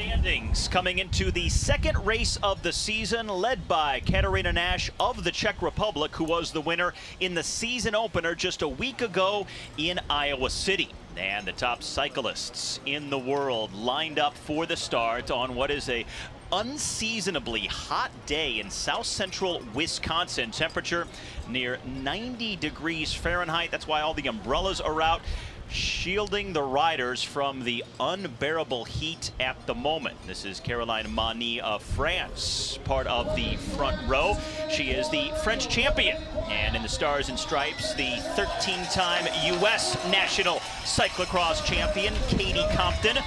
Standings coming into the second race of the season, led by Katarina Nash of the Czech Republic, who was the winner in the season opener just a week ago in Iowa City. And the top cyclists in the world lined up for the start on what is a unseasonably hot day in south central Wisconsin. Temperature near 90 degrees Fahrenheit. That's why all the umbrellas are out, shielding the riders from the unbearable heat at the moment. This is Caroline Mani of France, part of the front row. She is the French champion, and in the Stars and Stripes, the 13-time U.S. National Cyclo-cross champion, Katie Compton,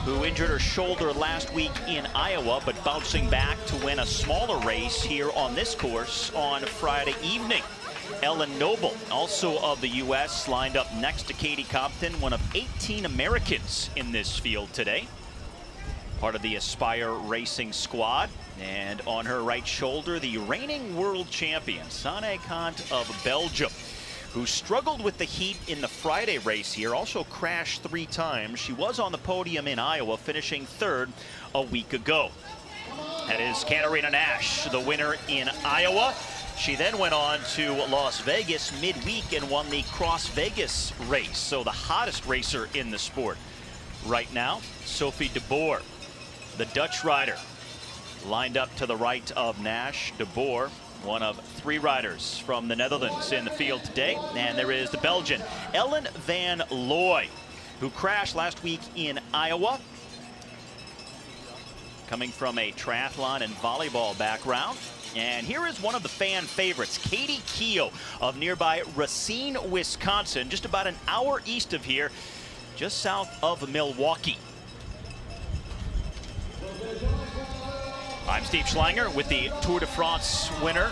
who injured her shoulder last week in Iowa, but bouncing back to win a smaller race here on this course on Friday evening. Ellen Noble, also of the U.S., lined up next to Katie Compton, one of 18 Americans in this field today. Part of the Aspire Racing squad. And on her right shoulder, the reigning world champion, Sanne Cant of Belgium, who struggled with the heat in the Friday race here, also crashed 3 times. She was on the podium in Iowa, finishing 3rd a week ago. That is Katarina Nash, the winner in Iowa. She then went on to Las Vegas midweek and won the Cross Vegas race, so the hottest racer in the sport right now. Sophie de Boer, the Dutch rider, lined up to the right of Nash. De Boer, one of 3 riders from the Netherlands in the field today. And there is the Belgian Ellen van Looy, who crashed last week in Iowa, coming from a triathlon and volleyball background. And here is one of the fan favorites, Katie Keough of nearby Racine, Wisconsin, just about an hour east of here, just south of Milwaukee. I'm Steve Schlanger with the Tour de France winner,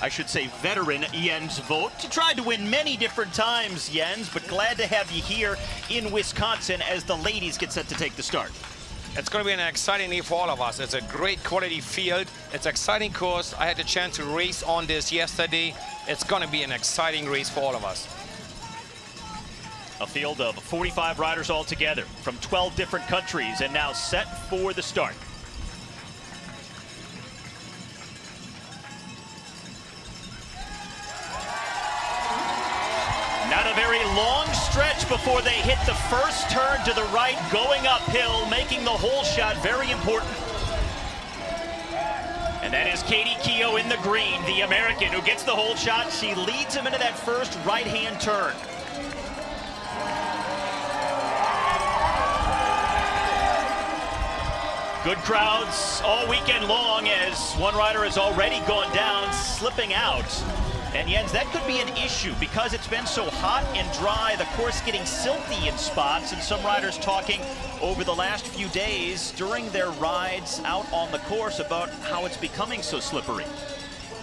I should say veteran, Jens Vogt. You tried to win many different times, Jens, but glad to have you here in Wisconsin as the ladies get set to take the start. It's going to be an exciting day for all of us. It's a great quality field. It's an exciting course. I had the chance to race on this yesterday. It's going to be an exciting race for all of us. A field of 45 riders altogether from 12 different countries, and now set for the start. Not a very long stretch before they hit the first turn to the right, going uphill, making the hole shot very important. And that is Katie Keough in the green, the American who gets the hole shot. She leads him into that first right-hand turn. Good crowds all weekend long, as one rider has already gone down, slipping out. And Jens, that could be an issue because it's been so hot and dry, the course getting silty in spots, and some riders talking over the last few days during their rides out on the course about how it's becoming so slippery.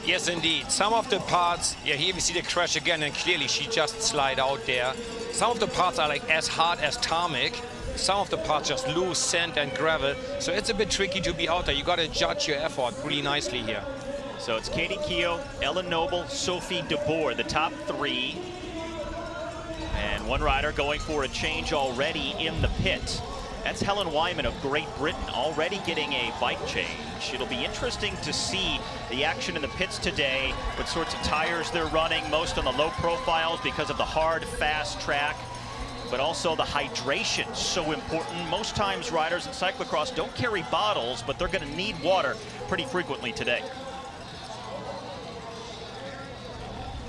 Yes, indeed. Some of the parts, yeah, here we see the crash again, and clearly she just slid out there. Some of the parts are like as hard as tarmac. Some of the parts just loose sand and gravel. So it's a bit tricky to be out there. You got to judge your effort really nicely here. So it's Katie Keough, Ellen Noble, Sophie de Boer, the top 3. And one rider going for a change already in the pit. That's Helen Wyman of Great Britain, already getting a bike change. It'll be interesting to see the action in the pits today, what sorts of tires they're running, most on the low profiles because of the hard, fast track, but also the hydration, so important. Most times riders in cyclocross don't carry bottles, but they're going to need water pretty frequently today.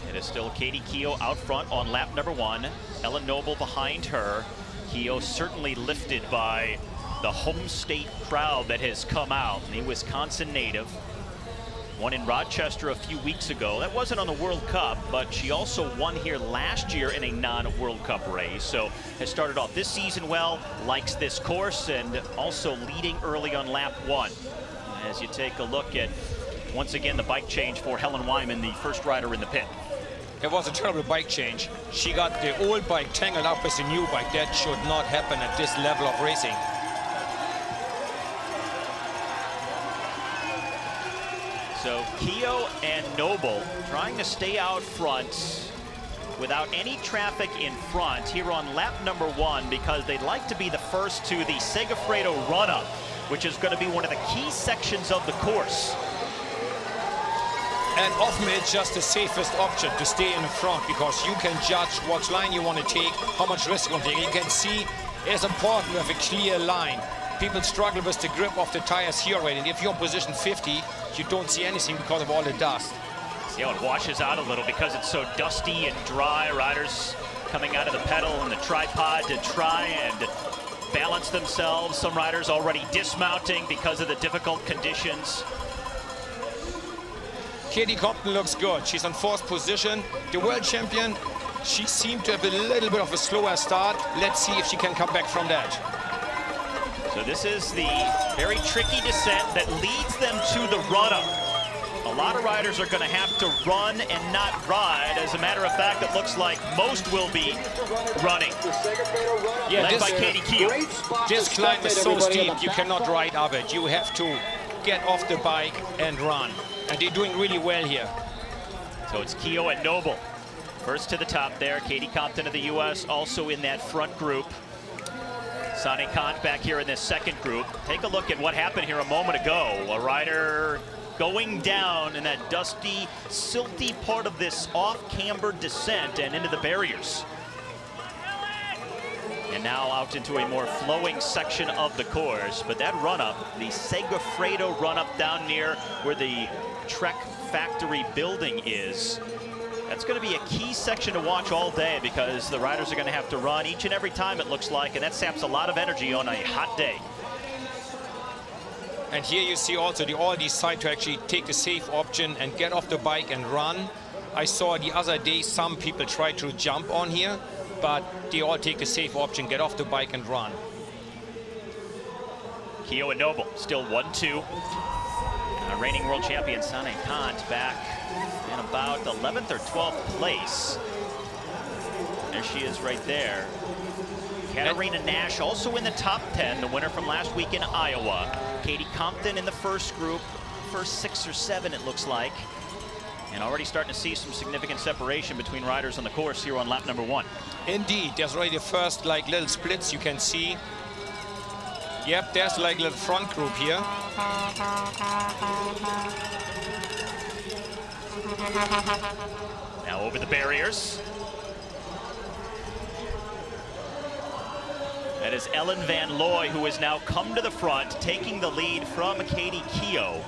It is still Katie Keough out front on lap number 1. Ellen Noble behind her. Keough certainly lifted by the home state crowd that has come out. The Wisconsin native. Won in Rochester a few weeks ago. That wasn't on the World Cup, but she also won here last year in a non-World Cup race. So has started off this season well, likes this course, and also leading early on lap 1. As you take a look at, once again, the bike change for Helen Wyman, the first rider in the pit. It was a terrible bike change. She got the old bike tangled up with the new bike. That should not happen at this level of racing. So Keough and Noble trying to stay out front. without any traffic in front here on lap number 1 because they'd like to be the first to the Segafredo run-up, which is going to be one of the key sections of the course. And often it's just the safest option to stay in the front because you can judge what line you want to take, how much risk you want to take. You can see it's important to have a clear line. People struggle with the grip of the tires here already. And if you're in position 50, you don't see anything because of all the dust. See how it washes out a little because it's so dusty and dry. Riders coming out of the pedal and the tripod to try and balance themselves. Some riders already dismounting because of the difficult conditions. Katie Compton looks good. She's on 4th position. The world champion, she seemed to have a little bit of a slower start. Let's see if she can come back from that. So this is the very tricky descent that leads them to the run-up. A lot of riders are going to have to run and not ride. As a matter of fact, it looks like most will be running. Yeah, led by Katie Keough. This climb is so steep, you cannot ride up it. You have to get off the bike and run. And they're doing really well here. So it's Keough and Noble. First to the top there. Katie Compton of the U.S. also in that front group. Sanne Cant back here in this second group. Take a look at what happened here a moment ago. A rider going down in that dusty, silty part of this off-cambered descent and into the barriers. And now out into a more flowing section of the course. But that run-up, the Segafredo run-up down near where the Trek factory building is, that's going to be a key section to watch all day because the riders are going to have to run each and every time, it looks like, and that saps a lot of energy on a hot day. And here you see also they all decide to actually take the safe option and get off the bike and run. I saw the other day some people try to jump on here, but they all take the safe option, get off the bike and run. Keough and Noble still 1-2. Reigning world champion Sanne Cant back in about 11th or 12th place. There she is right there. Katarina Nash also in the top 10, the winner from last week in Iowa. Katie Compton in the first group, first 6 or 7 it looks like. And already starting to see some significant separation between riders on the course here on lap number 1. Indeed, there's already the first like little splits you can see. Yep, there's like a little front group here. Now over the barriers. That is Ellen Van Looy, who has now come to the front, taking the lead from Katie Keough.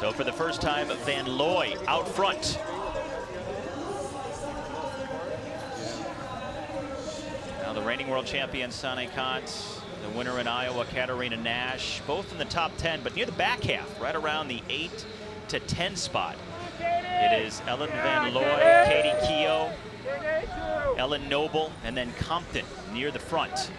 So for the first time, Van Looy out front. Now the reigning world champion, Sanne Cant, the winner in Iowa, Katarina Nash, both in the top 10, but near the back half, right around the 8 to 10 spot. It is Ellen Van Looy, Katie Keough, Ellen Noble, and then Compton near the front.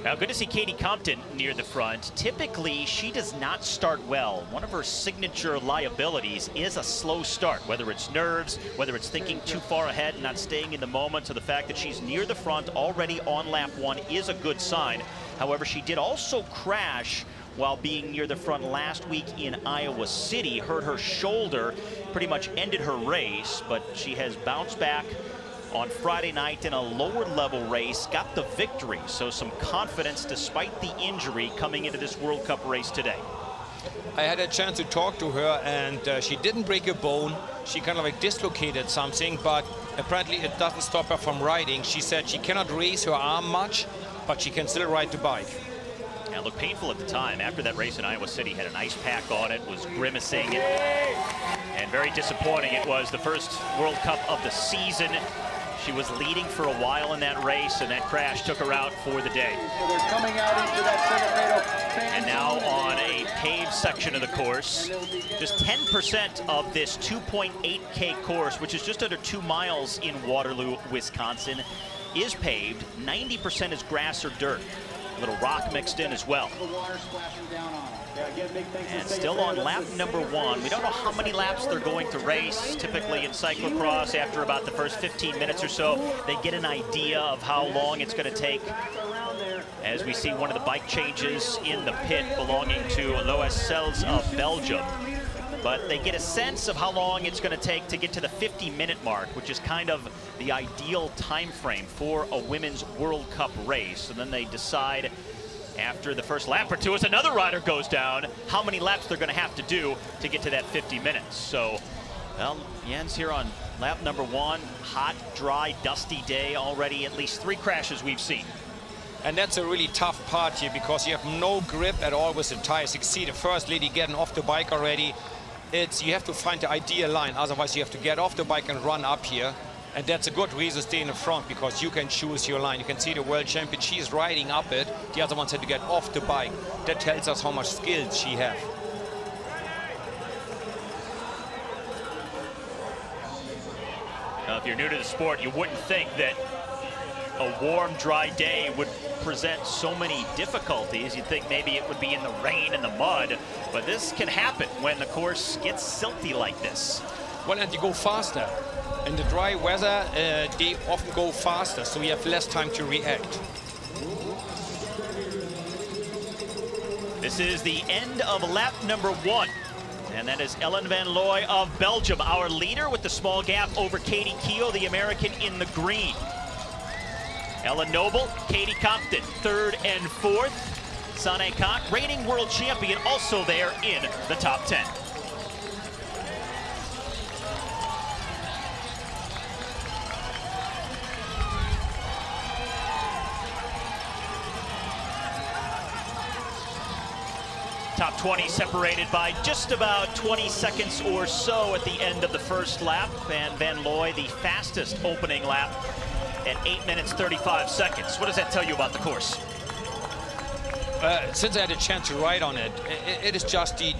Now, good to see Katie Compton near the front. Typically, she does not start well. One of her signature liabilities is a slow start, whether it's nerves, whether it's thinking too far ahead and not staying in the moment. So the fact that she's near the front already on lap 1 is a good sign. However, she did also crash while being near the front last week in Iowa City. Hurt her shoulder, pretty much ended her race, but she has bounced back on Friday night in a lower level race, got the victory. So some confidence despite the injury coming into this World Cup race today. I had a chance to talk to her and she didn't break a bone. She kind of like dislocated something, but apparently it doesn't stop her from riding. She said she cannot raise her arm much, but she can still ride the bike. And looked painful at the time. After that race in Iowa City, had an ice pack on it, was grimacing, and very disappointing. It was the first World Cup of the season. She was leading for a while in that race, and that crash took her out for the day. So they're coming out into that Segafredo. And now on a paved section of the course, just 10% of this 2.8K course, which is just under 2 miles in Waterloo, Wisconsin, is paved. 90% is grass or dirt. A little rock mixed in as well. And still on lap number 1. We don't know how many laps they're going to race. Typically in cyclocross, after about the first 15 minutes or so, they get an idea of how long it's going to take. as we see one of the bike changes in the pit belonging to Lois Sells of Belgium. But they get a sense of how long it's going to take to get to the 50-minute mark, which is kind of the ideal time frame for a women's World Cup race. And then they decide after the first lap or two, as another rider goes down, how many laps they're going to have to do to get to that 50 minutes. So, well, Jens here on lap number 1, hot, dry, dusty day already, at least 3 crashes we've seen. And that's a really tough part here because you have no grip at all with the tires. You can see the first lady getting off the bike already. You have to find the ideal line, otherwise you have to get off the bike and run up here. And that's a good reason to stay in the front because you can choose your line. You can see the world champion, she's riding up it. The other ones had to get off the bike. That tells us how much skill she has. Now, if you're new to the sport, you wouldn't think that a warm, dry day would present so many difficulties. You'd think maybe it would be in the rain and the mud, but this can happen when the course gets silty like this. Well, and you go faster. In the dry weather, they often go faster, so you have less time to react. This is the end of lap number 1. And that is Ellen van Looy of Belgium, our leader, with the small gap over Katie Keogh, the American, in the green. Ellen Noble, Katie Compton, 3rd and 4th. Sanne Cant, reigning world champion, also there in the top 10. Top 20 separated by just about 20 seconds or so at the end of the first lap. And Van Looy, the fastest opening lap at 8 minutes 35 seconds. What does that tell you about the course? Since I had a chance to ride on it, it is just the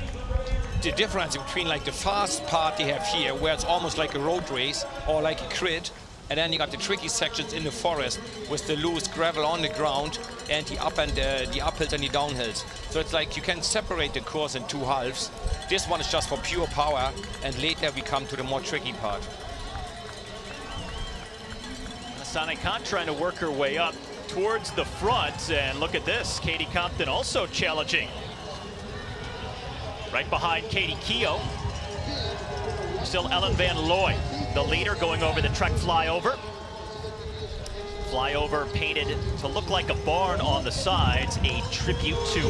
difference between like the fast part they have here, where it's almost like a road race or like a crit, and then you got the tricky sections in the forest with the loose gravel on the ground and the uphills and the downhills. So it's like you can separate the course in 2 halves. This one is just for pure power, and later we come to the more tricky part. Sanne Cant trying to work her way up towards the front, and look at this, Katie Compton also challenging. Right behind Katie Keogh, still Ellen van Looy, the leader, going over the Trek flyover. Flyover painted to look like a barn on the sides, a tribute to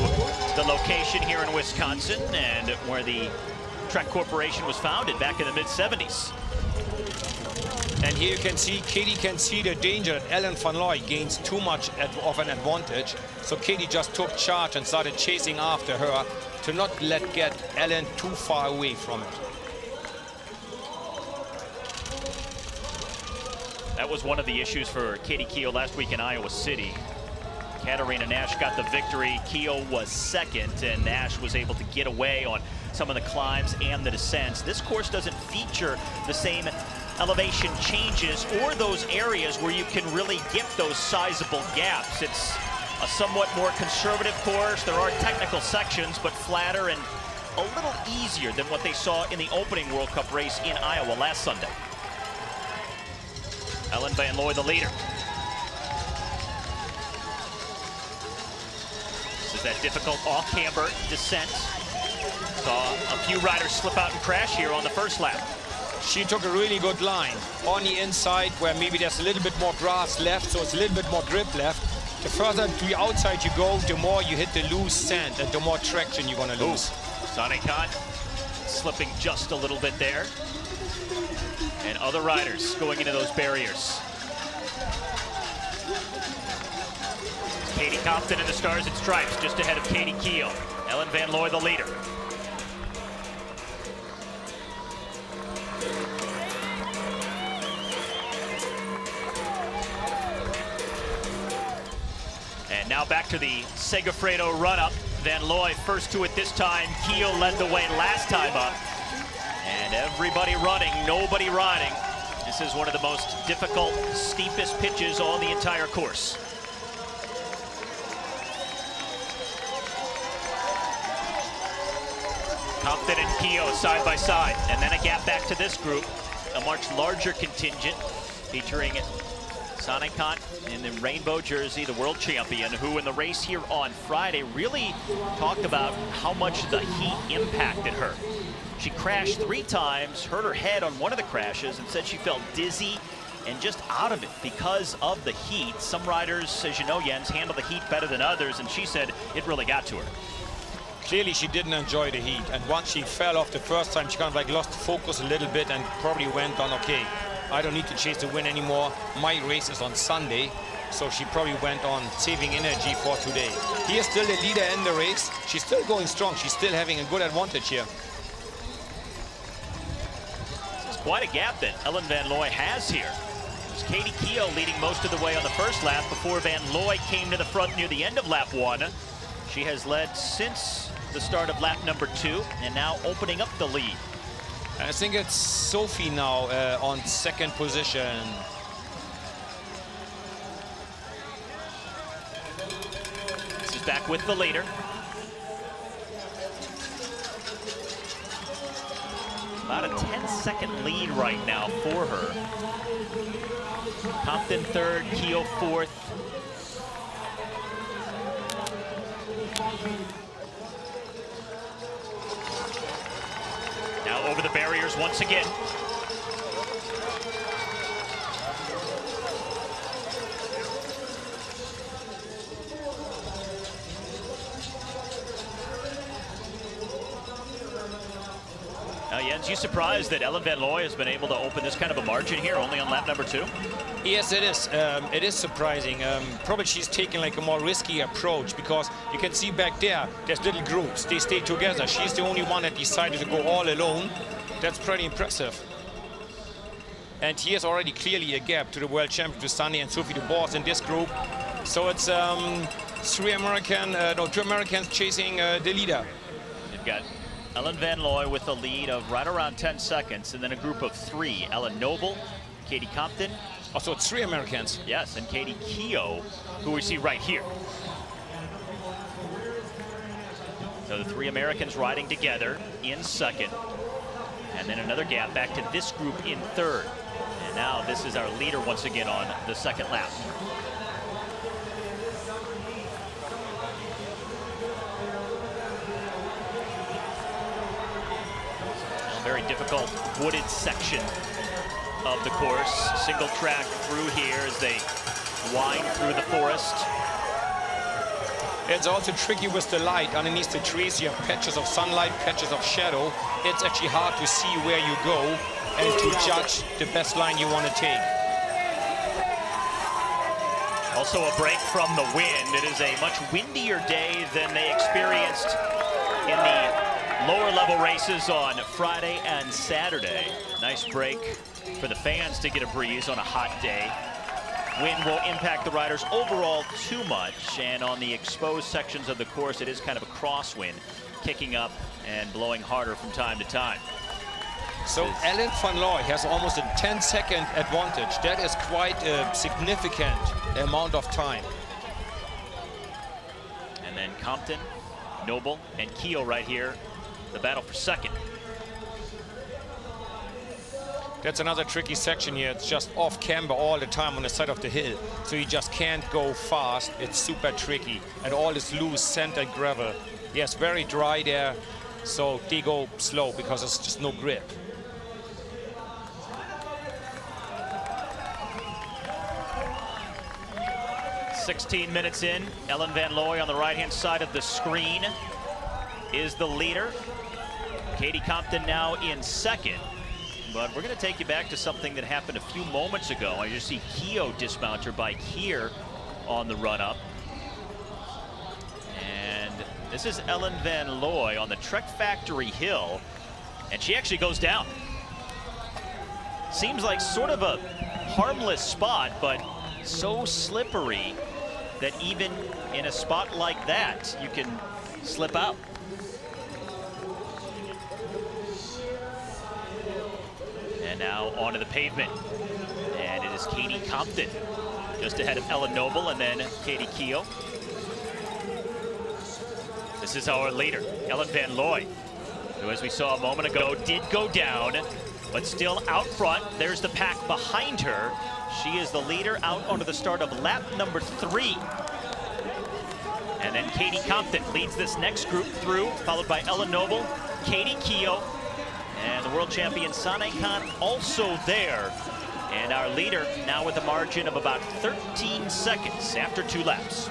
the location here in Wisconsin and where the Trek Corporation was founded back in the mid-70s. And here you can see, Katie can see the danger that Ellen van Looy gains too much of an advantage. So Katie just took charge and started chasing after her to not get Ellen too far away from it. That was one of the issues for Katie Keogh last week in Iowa City. Katarina Nash got the victory. Keogh was second, and Nash was able to get away on some of the climbs and the descents. This course doesn't feature the same elevation changes or those areas where you can really get those sizable gaps. It's a somewhat more conservative course. There are technical sections, but flatter and a little easier than what they saw in the opening World Cup race in Iowa last Sunday. Ellen van Looy, the leader. This is that difficult off-camber descent. Saw a few riders slip out and crash here on the first lap. She took a really good line on the inside where maybe there's a little bit more grass left, so it's a little bit more grip left. The further to the outside you go, the more you hit the loose sand and the more traction you're going to lose. Sanne Cant slipping just a little bit there. And other riders going into those barriers. Katie Compton in the Stars and Stripes just ahead of Katie Keogh. Ellen van Looy, the leader. And now back to the Segafredo run-up. Van Looy first to it this time. Keogh led the way last time up. And everybody running, nobody riding. This is one of the most difficult, steepest pitches on the entire course. Compton and Keogh side by side. And then a gap back to this group. A much larger contingent featuring Sanne Cant in the rainbow jersey, the world champion, who in the race here on Friday really talked about how much the heat impacted her. She crashed 3 times, hurt her head on one of the crashes, and said she felt dizzy and just out of it because of the heat. Some riders, as you know, Jens, handle the heat better than others, and she said it really got to her. Clearly she didn't enjoy the heat, and once she fell off the first time, she kind of like lost focus a little bit and probably went on, okay, I don't need to chase the win anymore. My race is on Sunday. So she probably went on saving energy for today. He is still the leader in the race. She's still going strong. She's still having a good advantage here. This is quite a gap that Ellen Van Looy has here. It was Katie Keough leading most of the way on the first lap before Van Looy came to the front near the end of lap 1. She has led since the start of lap number 2 and now opening up the lead. I think it's Sophie now on second position. This is back with the leader. About a 10-second lead right now for her. Compton third, Keough fourth. Now over the barriers once again. Now, Jens, you surprised that Ellen Van Looy has been able to open this kind of a margin here only on lap number 2? Yes, it is. It is surprising. Probably she's taking like a more risky approach because you can see back there, there's little groups. They stay together. She's the only one that decided to go all alone. That's pretty impressive. And here's already clearly a gap to the world champion, to Sanne and Sophie Dubois in this group. So it's 2 Americans chasing the leader. You've got Ellen Van Looy with a lead of right around 10 seconds, and then a group of 3. Ellen Noble, Katie Compton. Oh, so it's 3 Americans. Yes, and Katie Keough, who we see right here. So the 3 Americans riding together in second. And then another gap back to this group in third. And now this is our leader once again on the second lap. Very difficult wooded section of the course. Single track through here as they wind through the forest. It's also tricky with the light. Underneath the trees, you have patches of sunlight, patches of shadow. It's actually hard to see where you go and to judge the best line you want to take. Also a break from the wind. It is a much windier day than they experienced in the lower level races on Friday and Saturday. Nice break for the fans to get a breeze on a hot day. Wind won't impact the riders overall too much, and on the exposed sections of the course, it is kind of a crosswind, kicking up and blowing harder from time to time. So Ellen Van Looy has almost a 10-second advantage. That is quite a significant amount of time. And then Compton, Noble, and Keough right here. The battle for second. That's another tricky section here. It's just off camber all the time on the side of the hill. So you just can't go fast. It's super tricky. And all this loose sand and gravel. Yes, very dry there. So they go slow because there's just no grip. "16 minutes in, Ellen Van Looy on the right-hand side of the screen is the leader. Katie Compton now in second. But we're going to take you back to something that happened a few moments ago. I just see Keough dismount her bike here on the run-up. And this is Ellen Van Looy on the Trek Factory Hill. And she actually goes down. Seems like sort of a harmless spot, but so slippery that even in a spot like that, you can slip out. And now onto the pavement. And it is Katie Compton, just ahead of Ellen Noble and then Katie Keough. This is our leader, Ellen Van Looy, who, as we saw a moment ago, did go down, but still out front. There's the pack behind her. She is the leader out onto the start of lap number 3. And then Katie Compton leads this next group through, followed by Ellen Noble, Katie Keogh, and the world champion Sanne Cant also there. And our leader now with a margin of about 13 seconds after 2 laps.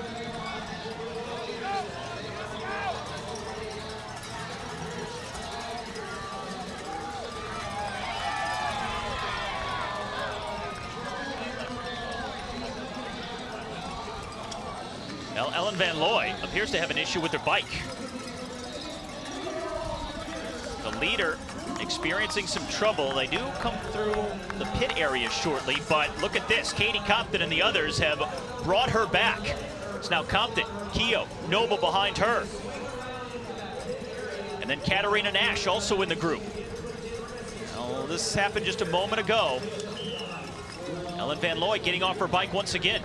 Now, Ellen Van Looy appears to have an issue with her bike. The leader experiencing some trouble. They do come through the pit area shortly, but look at this. Katie Compton and the others have brought her back. It's now Compton, Keogh, Noble behind her. And then Katarina Nash also in the group. Oh, this happened just a moment ago. Ellen Van Looy getting off her bike once again.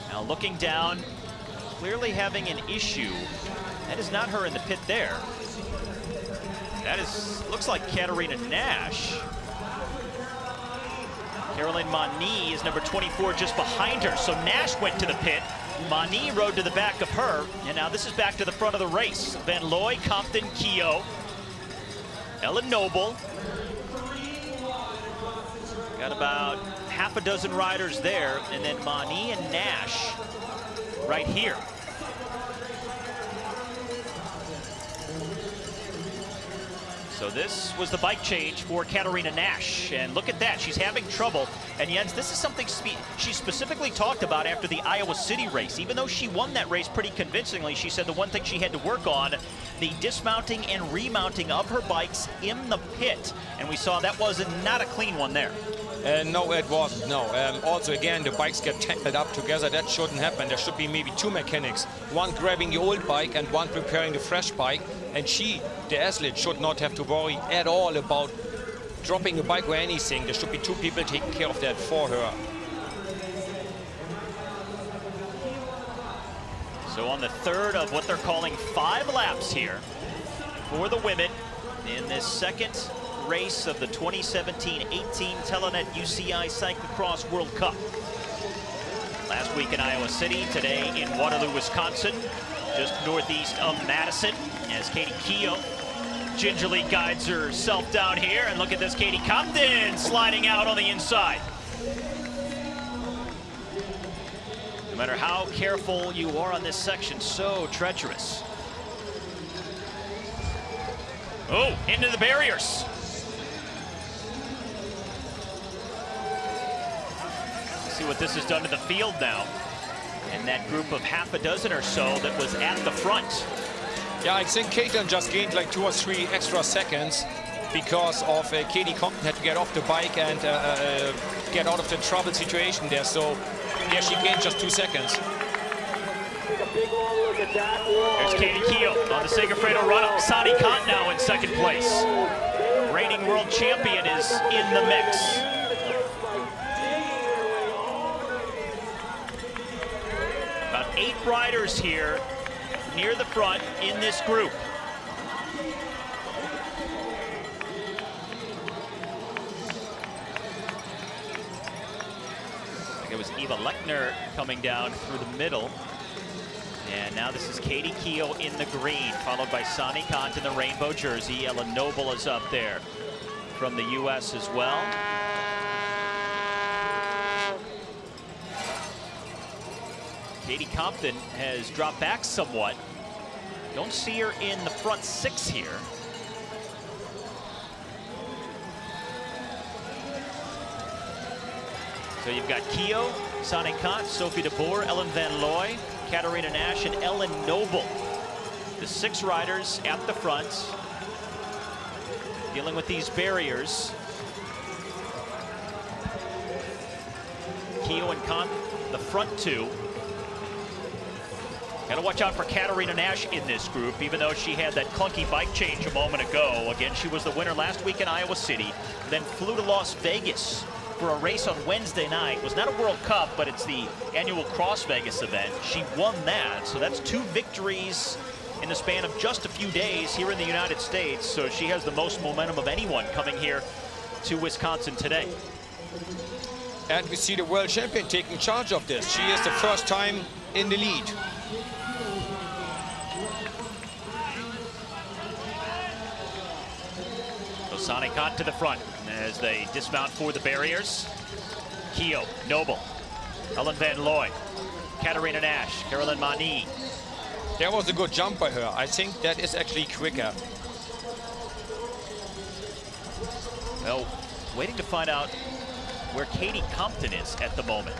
Now looking down, clearly having an issue. That is not her in the pit there. That looks like Katarina Nash. Caroline Mani is number 24 just behind her. So Nash went to the pit. Mani rode to the back of her. And now this is back to the front of the race. Van Looy, Compton, Keogh, Ellen Noble. Got about half a dozen riders there. And then Mani and Nash right here. So this was the bike change for Katarina Nash. And look at that, she's having trouble. And Jens, this is something she specifically talked about after the Iowa City race. Even though she won that race pretty convincingly, she said the one thing she had to work on, the dismounting and remounting of her bikes in the pit. And we saw that was not a clean one there. No, it wasn't, no. Also, again, the bikes get tangled up together. That shouldn't happen. There should be maybe 2 mechanics. One grabbing the old bike and one preparing the fresh bike. And she, the athlete, should not have to worry at all about dropping a bike or anything. There should be 2 people taking care of that for her. So on the third of what they're calling 5 laps here for the women in this second race of the 2017-18 Telenet UCI Cyclo-cross World Cup. Last week in Iowa City, today in Waterloo, Wisconsin, just northeast of Madison, as Katie Keogh gingerly guides herself down here. And look at this, Katie Compton sliding out on the inside. No matter how careful you are on this section, so treacherous. Oh, into the barriers. See what this has done to the field now. And that group of half a dozen or so that was at the front. Yeah, I think Caitlin just gained like 2 or 3 extra seconds because of Katie Compton had to get off the bike and get out of the trouble situation there. So, yeah, she gained just 2 seconds. There's Katie Keogh on the Segafredo run-up. Sanne Cant now in second place. Reigning world champion is in the mix. About 8 riders here near the front in this group. I think it was Eva Lechner coming down through the middle. And now this is Katie Keogh in the green, followed by Sanne Cant in the rainbow jersey. Ellen Noble is up there from the U.S. as well. Katie Compton has dropped back somewhat. Don't see her in the front 6 here. So you've got Keogh, Sanne Cant, Sophie de Boer, Ellen Van Looy, Katarina Nash, and Ellen Noble. The 6 riders at the front, dealing with these barriers. Keogh and Cant, the front 2. Got to watch out for Katarina Nash in this group, even though she had that clunky bike change a moment ago. Again, she was the winner last week in Iowa City, then flew to Las Vegas for a race on Wednesday night. It was not a World Cup, but it's the annual Cross Vegas event. She won that, so that's 2 victories in the span of just a few days here in the United States. So she has the most momentum of anyone coming here to Wisconsin today. And we see the world champion taking charge of this. She is the first time in the lead. So Sanne Cant to the front as they dismount for the barriers. Keogh, Noble, Ellen Van Looy, Katarina Nash, Caroline Mani. That was a good jump by her. I think that is actually quicker. Well, waiting to find out where Katie Compton is at the moment.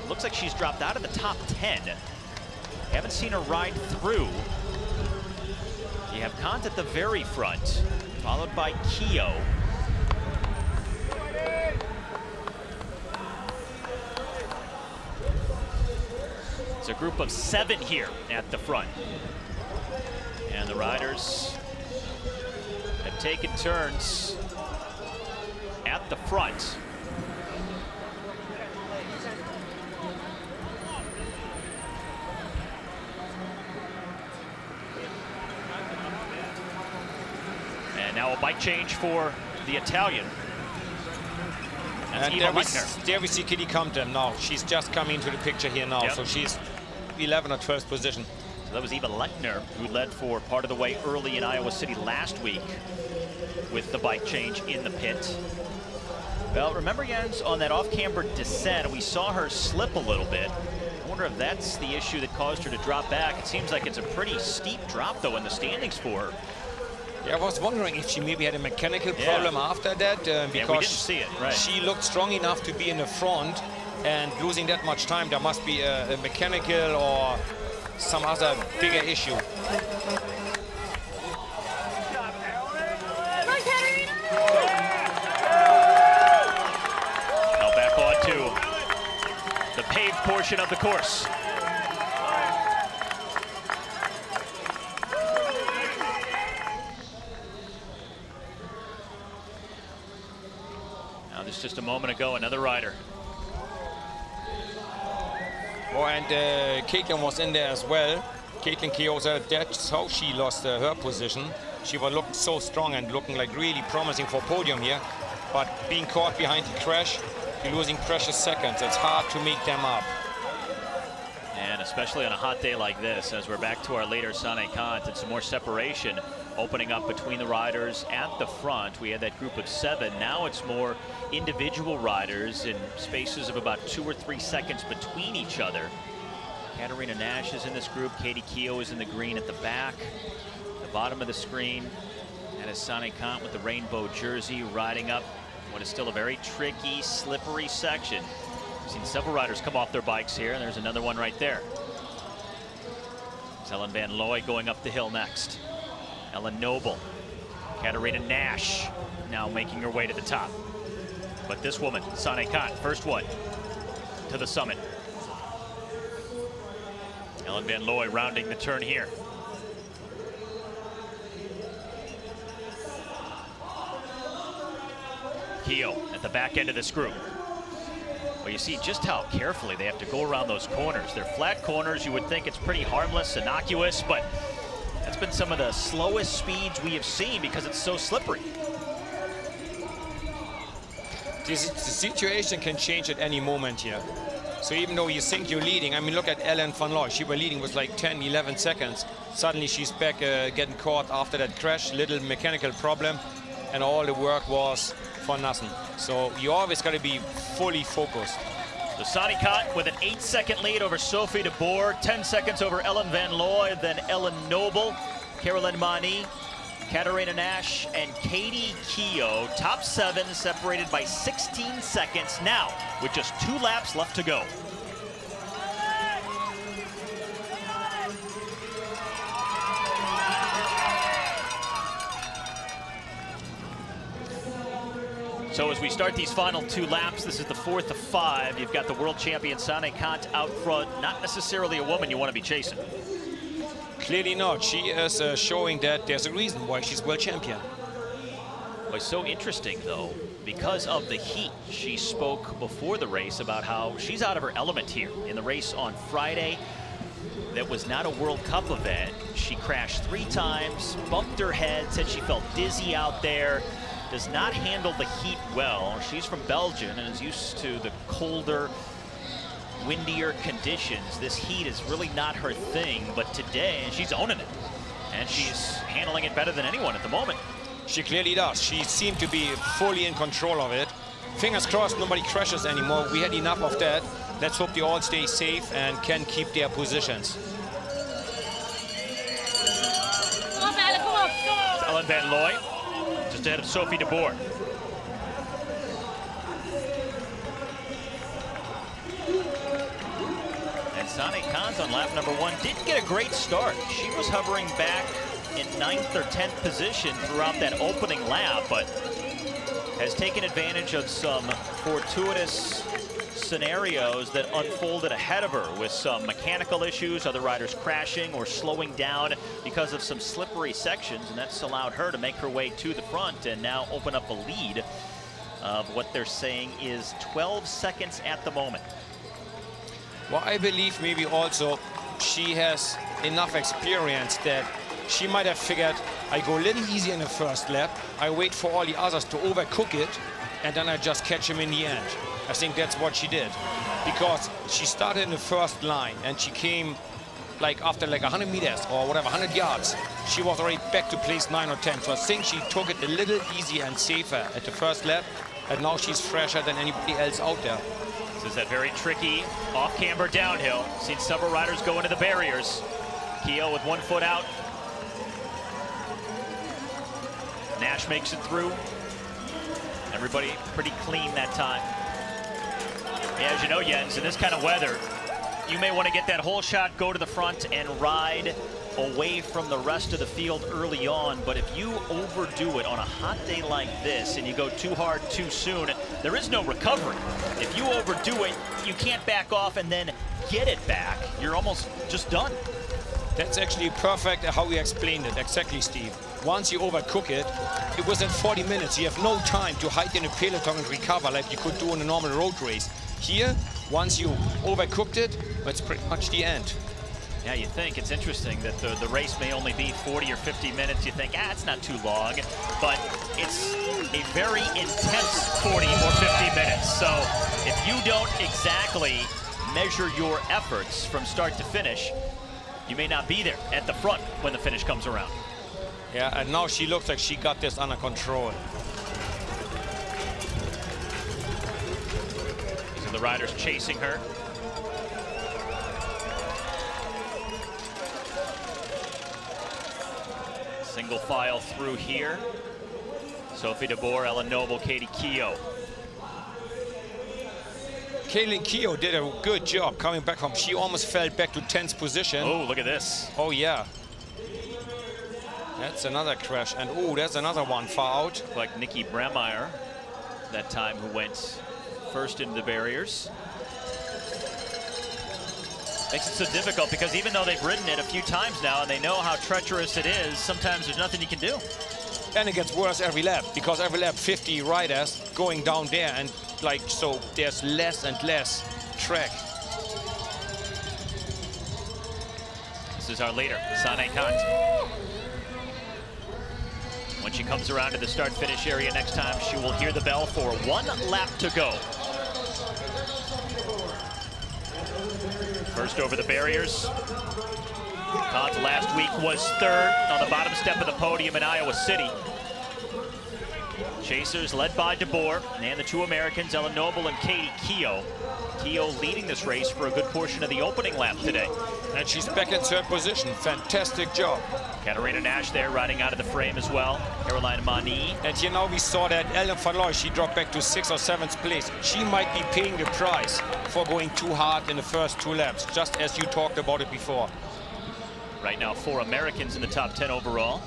Looks like she's dropped out of the top 10. Haven't seen her ride through. You have Cant at the very front, followed by Keogh. It's a group of 7 here at the front. And the riders have taken turns at the front. And now a bike change for the Italian. That's And there we see Katie Compton now. She's just coming into the picture here now. Yep. So she's 11th or 12th position. So that was Eva Lechner, who led for part of the way early in Iowa City last week with the bike change in the pit. Well, remember, Jens, on that off-camber descent, we saw her slip a little bit. I wonder if that's the issue that caused her to drop back. It seems like it's a pretty steep drop, though, in the standings for her. Yeah, I was wondering if she maybe had a mechanical problem after that, because we didn't see it, right. She looked strong enough to be in the front, and losing that much time, there must be a mechanical or some other bigger issue. Now back on to the paved portion of the course. Now this just a moment ago, another rider. Oh, and Caitlin was in there as well. Caitlin Keosa, that's how she lost her position. She was looking so strong and looking like really promising for podium here. But being caught behind the crash, you're losing precious seconds. It's hard to make them up. And especially on a hot day like this, as we're back to our leader, Sanne Cant, and some more separation opening up between the riders at the front. We had that group of 7. Now it's more individual riders in spaces of about 2 or 3 seconds between each other. Katarina Nash is in this group. Katie Keogh is in the green at the back. The bottom of the screen, that is Sanne Cant with the rainbow jersey riding up what is still a very tricky, slippery section. We've seen several riders come off their bikes here, and there's another one right there. It's Ellen Van Looy going up the hill next. Ellen Noble, Katarina Nash now making her way to the top. But this woman, Sanne Cant, first one to the summit. Ellen Van Looy rounding the turn here. Keogh at the back end of this group. Well, you see just how carefully they have to go around those corners. They're flat corners. You would think it's pretty harmless, innocuous, but that's been some of the slowest speeds we have seen because it's so slippery. The situation can change at any moment here. So even though you think you're leading, I mean, look at Ellen Van Looy. She was leading with like 10, 11 seconds. Suddenly she's back getting caught after that crash, little mechanical problem, and all the work was for nothing. So you always got to be fully focused. So Sanne Cant with an 8-second lead over Sophie de Boer, 10 seconds over Ellen Van Looy, then Ellen Noble, Caroline Mani, Katarina Nash, and Katie Keogh. Top 7 separated by 16 seconds now with just 2 laps left to go. So as we start these final 2 laps, this is the 4th of 5. You've got the world champion Sanne Cant out front. Not necessarily a woman you want to be chasing. Clearly not. She is showing that there's a reason why she's world champion. Well, it's so interesting, though, because of the heat. She spoke before the race about how she's out of her element here in the race on Friday. That was not a World Cup event. She crashed 3 times, bumped her head, said she felt dizzy out there. does not handle the heat well. She's from Belgium and is used to the colder, windier conditions. This heat is really not her thing, but today she's owning it. And she's handling it better than anyone at the moment. She clearly does. She seemed to be fully in control of it. Fingers crossed nobody crashes anymore. We had enough of that. Let's hope they all stay safe and can keep their positions. Ellen van Looy, just ahead of Sophie de Boer. And Sanne Cant on lap number 1 didn't get a great start. She was hovering back in 9th or 10th position throughout that opening lap, but has taken advantage of some fortuitous scenarios that unfolded ahead of her with some mechanical issues, other riders crashing or slowing down because of some slippery sections, and that's allowed her to make her way to the front and now open up a lead of what they're saying is 12 seconds at the moment. Well, I believe maybe also she has enough experience that she might have figured, I go a little easy in the first lap, I wait for all the others to overcook it, and then I just catch him in the end. I think that's what she did, because she started in the first line and she came like after like 100 meters or whatever, 100 yards. She was already back to place 9 or 10. So I think she took it a little easier and safer at the first lap, and now she's fresher than anybody else out there. This is that very tricky off-camber downhill. Seen several riders go into the barriers. Keogh with 1 foot out. Nash makes it through. Everybody pretty clean that time. Yeah, as you know, Jens, in this kind of weather, you may want to get that whole shot, go to the front, and ride away from the rest of the field early on. But if you overdo it on a hot day like this and you go too hard too soon, there is no recovery. If you overdo it, you can't back off and then get it back. You're almost just done. That's actually perfect how we explained it. Exactly, Steve. Once you overcook it, it was in 40 minutes. You have no time to hide in a peloton and recover like you could do in a normal road race. Here, once you overcooked it, it's pretty much the end. Yeah, you think it's interesting that the race may only be 40 or 50 minutes. You think, it's not too long, but it's a very intense 40 or 50 minutes. So if you don't exactly measure your efforts from start to finish, you may not be there at the front when the finish comes around. Yeah, and now she looks like she got this under control. So the riders chasing her. Single file through here. Sophie de Boer, Ellen Noble, Katie Keogh. Kaylin Keogh did a good job coming back from. She almost fell back to 10th position. Oh, look at this. Oh, yeah. That's another crash. And, oh, there's another one far out. Like Nikki Bremeyer, that time, who went first into the barriers. Makes it so difficult because even though they've ridden it a few times now and they know how treacherous it is, sometimes there's nothing you can do. And it gets worse every lap, because every lap 50 riders going down there, and like, so there's less and less track. This is our leader, Sanne Cant. When she comes around to the start-finish area next time, she will hear the bell for 1 lap to go. First over the barriers. Cant last week was 3rd on the bottom step of the podium in Iowa City. Chasers led by de Boer and the 2 Americans, Ellen Noble and Katie Keogh. Keogh leading this race for a good portion of the opening lap today. And she's back in 3rd position. Fantastic job. Katarina Nash there riding out of the frame as well. Caroline Mani. And here now we saw that Ellen van Looy, she dropped back to 6th or 7th place. She might be paying the price for going too hard in the first 2 laps, just as you talked about it before. Right now 4 Americans in the top 10 overall.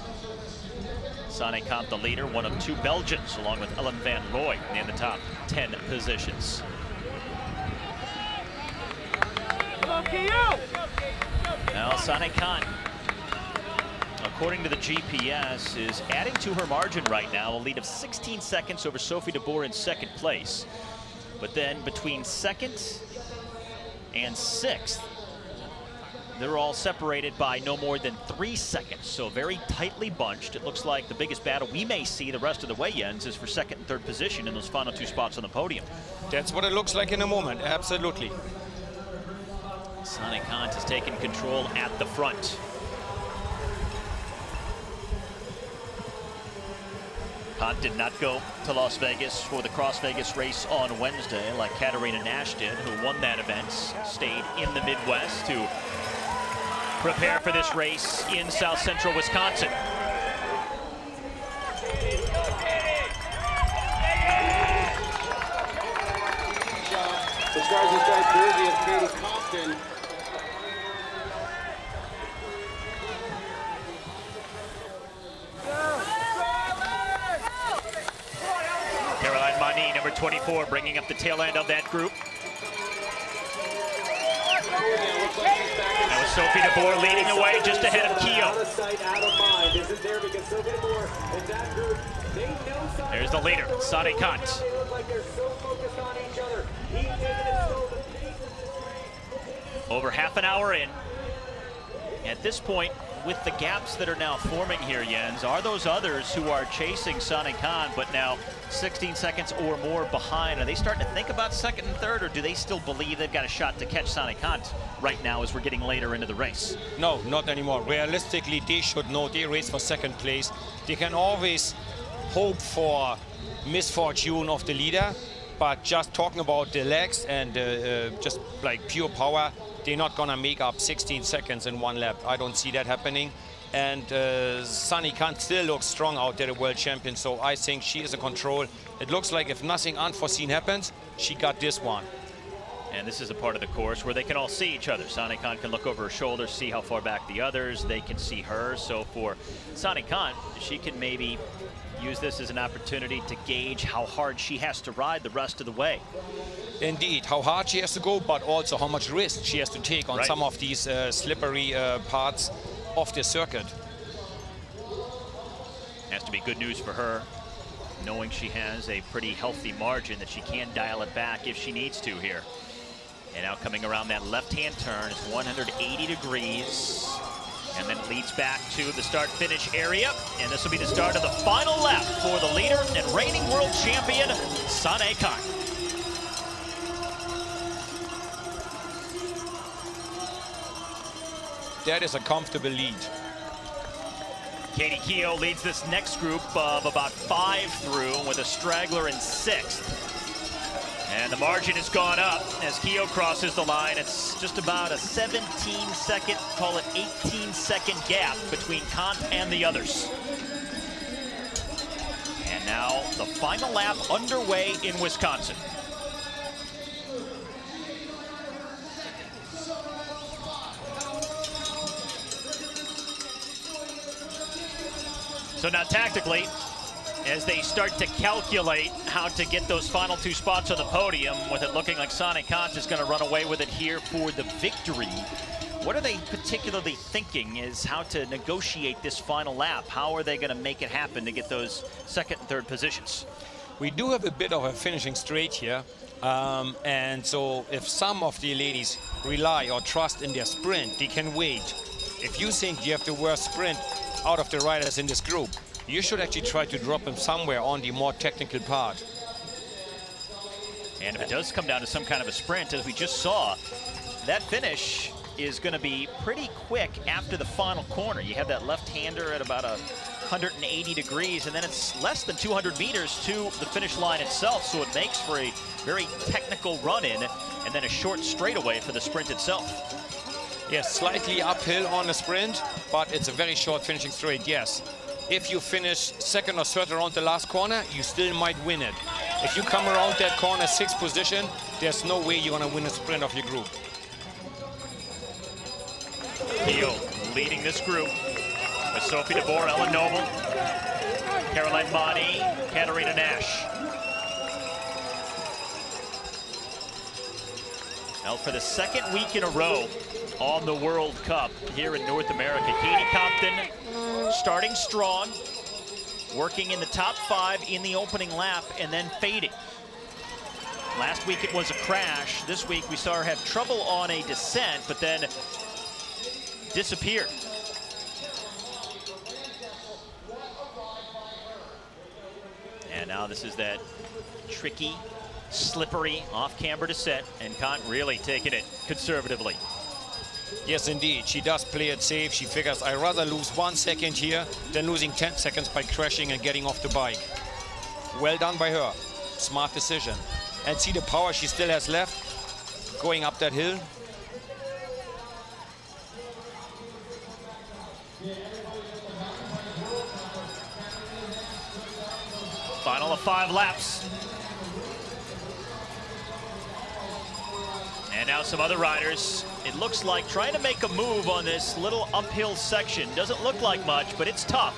Sanne Cant the leader, one of 2 Belgians, along with Ellen van Looy in the top 10 positions. Now Sanne Cant, according to the GPS, is adding to her margin right now, a lead of 16 seconds over Sophie de Boer in 2nd place. But then between 2nd and 6th, They're all separated by no more than 3 seconds, so very tightly bunched. It looks like the biggest battle we may see the rest of the way, Jens, is for second and third position in those final 2 spots on the podium. That's what it looks like in a moment, absolutely. Sanne Cant has taken control at the front. Cant did not go to Las Vegas for the Cross Vegas race on Wednesday like Katarina Nash did, who won that event, stayed in the Midwest to prepare for this race in South Central Wisconsin. The stars inside jersey of Katie Compton. Caroline Mani, number 24, bringing up the tail end of that group. That was Sophie de Boer leading the way just ahead of Keogh. Out of sight, out of mind. Isn't there because Sophie de Boer and that group, they know. There's the leader, Sanne Cant. They look like they're so focused on each other. He taking it slow. Over half an hour in. At this point, with the gaps that are now forming here, Jens, are those others who are chasing Sanne Cant but now 16 seconds or more behind, are they starting to think about second and third, or do they still believe they've got a shot to catch Sanne Cant right now as we're getting later into the race? No, not anymore. Realistically, they should know they race for second place. They can always hope for misfortune of the leader, but just talking about the legs and just like pure power, they're not gonna make up 16 seconds in one lap. I don't see that happening. And Sanne Cant still looks strong out there, the world champion, so I think she is in control. It looks like if nothing unforeseen happens, she got this one. And this is a part of the course where they can all see each other. Sanne Cant can look over her shoulder, see how far back the others, they can see her. So for Sanne Cant, she can maybe use this as an opportunity to gauge how hard she has to ride the rest of the way. Indeed, how hard she has to go, but also how much risk she has to take on some of these slippery parts of the circuit. Has to be good news for her, knowing she has a pretty healthy margin that she can dial it back if she needs to here. And now coming around that left-hand turn, it's 180 degrees. And then it leads back to the start-finish area. And this will be the start of the final lap for the leader and reigning world champion, Sanne Cant. That is a comfortable lead. Katie Keogh leads this next group of about 5 through with a straggler in 6th. And the margin has gone up as Keogh crosses the line. It's just about a 17-second, call it 18-second gap between Cant and the others. And now the final lap underway in Wisconsin. So now tactically, as they start to calculate how to get those final 2 spots on the podium, with it looking like Sanne Cant is going to run away with it here for the victory, what are they particularly thinking is how to negotiate this final lap? How are they going to make it happen to get those second and third positions? We do have a bit of a finishing straight here. And so if some of the ladies rely or trust in their sprint, they can wait. If you think you have the worst sprint out of the riders in this group, you should actually try to drop them somewhere on the more technical part. And if it does come down to some kind of a sprint, as we just saw, that finish is going to be pretty quick after the final corner. You have that left-hander at about 180 degrees, and then it's less than 200 meters to the finish line itself, so it makes for a very technical run-in and then a short straightaway for the sprint itself. Yes, slightly uphill on the sprint, but it's a very short finishing straight, yes. If you finish second or third around the last corner, you still might win it. If you come around that corner 6th position, there's no way you're going to win a sprint of your group. Keogh leading this group with Sophie de Boer, Ellen Noble, Caroline Mani, Katarina Nash. Now for the second week in a row on the World Cup here in North America, Katie Compton starting strong, working in the top 5 in the opening lap and then fading. Last week it was a crash. This week we saw her have trouble on a descent, but then disappeared. And now this is that tricky, slippery off-camber descent, and Cant really taking it conservatively. Yes, indeed. She does play it safe. She figures, I'd rather lose 1 second here than losing 10 seconds by crashing and getting off the bike. Well done by her. Smart decision. And see the power she still has left going up that hill. Final of 5 laps. And now some other riders, it looks like, trying to make a move on this little uphill section. Doesn't look like much, but it's tough.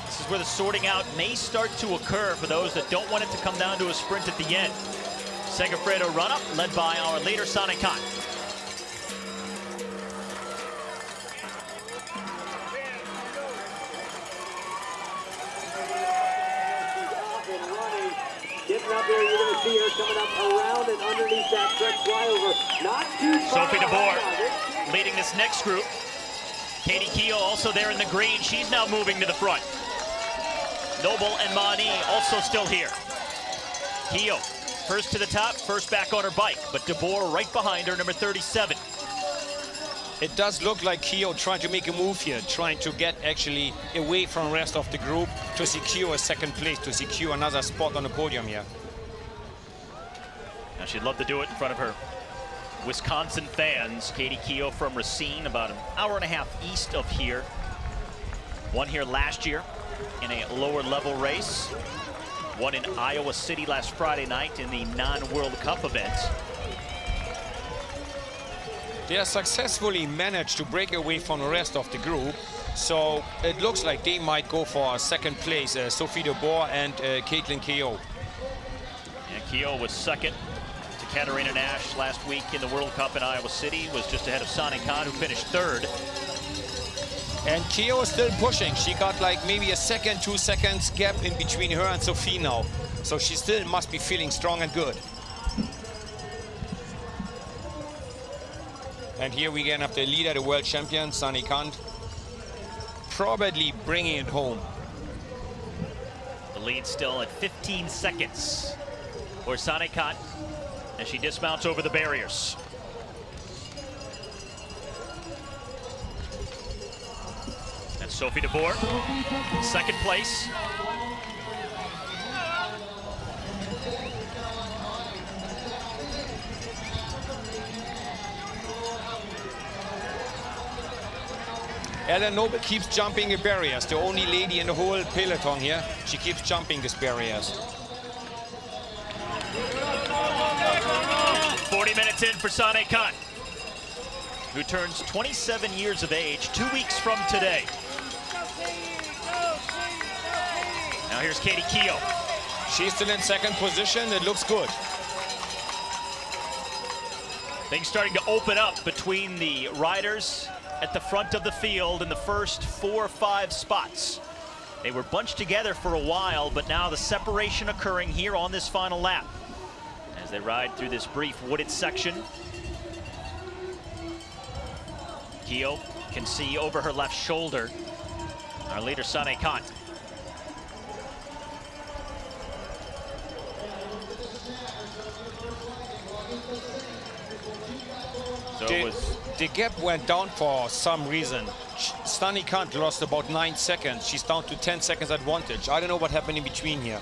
This is where the sorting out may start to occur for those that don't want it to come down to a sprint at the end. Segafredo run-up, led by our leader, Sanne Cant. Getting up there, you're going to see her coming up around and underneath that stretch flyover. Not too far. Sophie DeBoer leading this next group. Katie Keogh also there in the green. She's now moving to the front. Noble and Mani also still here. Keogh first to the top, first back on her bike, but DeBoer right behind her, number 37. It does look like Keogh trying to make a move here, trying to get actually away from the rest of the group to secure a second place, to secure another spot on the podium here. Now she'd love to do it in front of her Wisconsin fans. Katie Keogh from Racine, about an hour and a half east of here. Won here last year in a lower level race. Won in Iowa City last Friday night in the non-World Cup event. They have successfully managed to break away from the rest of the group. So it looks like they might go for a second place, Sophie DeBoer and Caitlin Keogh. And Keogh was second to Katarina Nash last week in the World Cup in Iowa City, was just ahead of Sanne Cant, who finished third. And Keogh is still pushing. She got like maybe a second, 2 seconds gap in between her and Sophie now. So she still must be feeling strong and good. And here we again have the leader, the world champion, Sanne Cant, probably bringing it home. The lead still at 15 seconds for Sanne Cant as she dismounts over the barriers. That's Sophie DeBoer, second place. Ellen Noble keeps jumping the barriers, the only lady in the whole peloton here. She keeps jumping these barriers. 40 minutes in for Sanne Cant, who turns 27 years of age 2 weeks from today. Now here's Katie Keogh. She's still in second position. It looks good. Things starting to open up between the riders at the front of the field in the first 4 or 5 spots. They were bunched together for a while, but now the separation occurring here on this final lap as they ride through this brief wooded section. Keogh can see over her left shoulder our leader, Sanne Cant. So it was... The gap went down for some reason. Sanne Cant lost about 9 seconds. She's down to 10 seconds advantage. I don't know what happened in between here.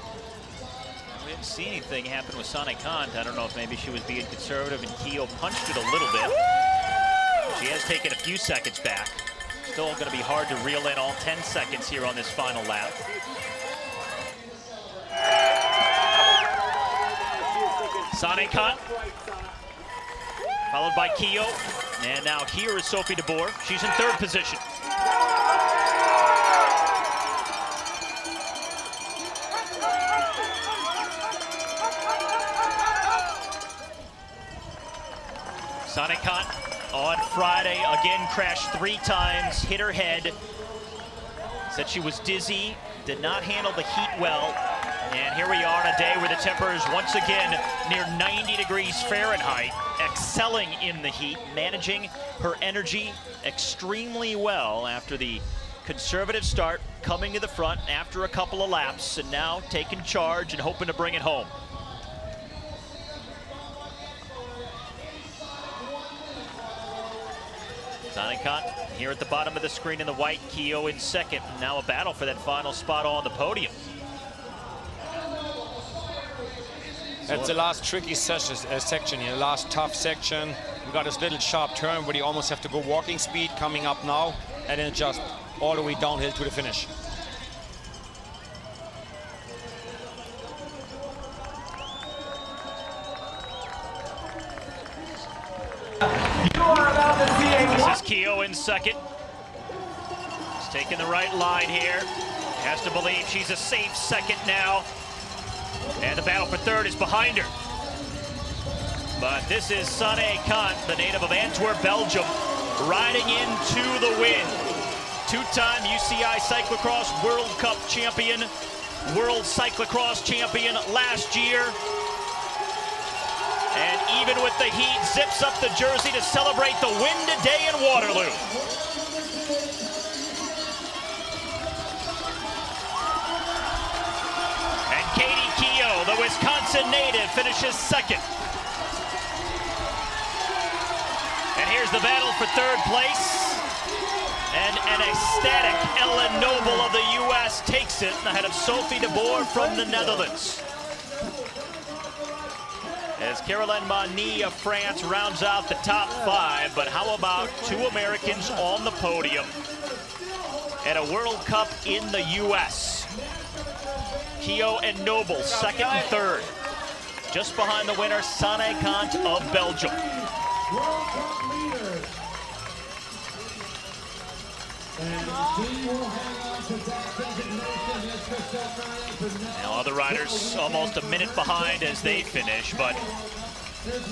We didn't see anything happen with Sanne Cant. I don't know if maybe she was being conservative and Keogh punched it a little bit. She has taken a few seconds back. Still going to be hard to reel in all 10 seconds here on this final lap. Sanne Cant, followed by Keogh. And now here is Sophie DeBoer. She's in third position. Sanne Cant on Friday again crashed 3 times, hit her head. Said she was dizzy, did not handle the heat well. And here we are on a day where the temperature is once again near 90 degrees Fahrenheit, excelling in the heat, managing her energy extremely well after the conservative start, coming to the front after a couple of laps, and now taking charge and hoping to bring it home. Sanne Cant here at the bottom of the screen in the white, Keogh in second. Now a battle for that final spot on the podium. That's the last tricky section here, the last tough section. We got this little sharp turn where you almost have to go walking speed coming up now, and then just all the way downhill to the finish. This is Keogh in second. She's taking the right line here. Has to believe she's a safe second now. And the battle for third is behind her. But this is Sanne Cant, the native of Antwerp, Belgium, riding into the win. Two-time UCI Cyclo-cross World Cup champion, World Cyclo-cross champion last year. And even with the heat, zips up the jersey to celebrate the win today in Waterloo. And Katie Keogh, the Wisconsin native, finishes second. And here's the battle for third place. And an ecstatic Ellen Noble of the U.S. takes it ahead of Sophie de Boer from the Netherlands. As Caroline Mani of France rounds out the top five, but how about two Americans on the podium at a World Cup in the U.S.? Keogh and Noble, second and third. Just behind the winner, Sanne Cant of Belgium. Now other riders almost a minute behind as they finish, but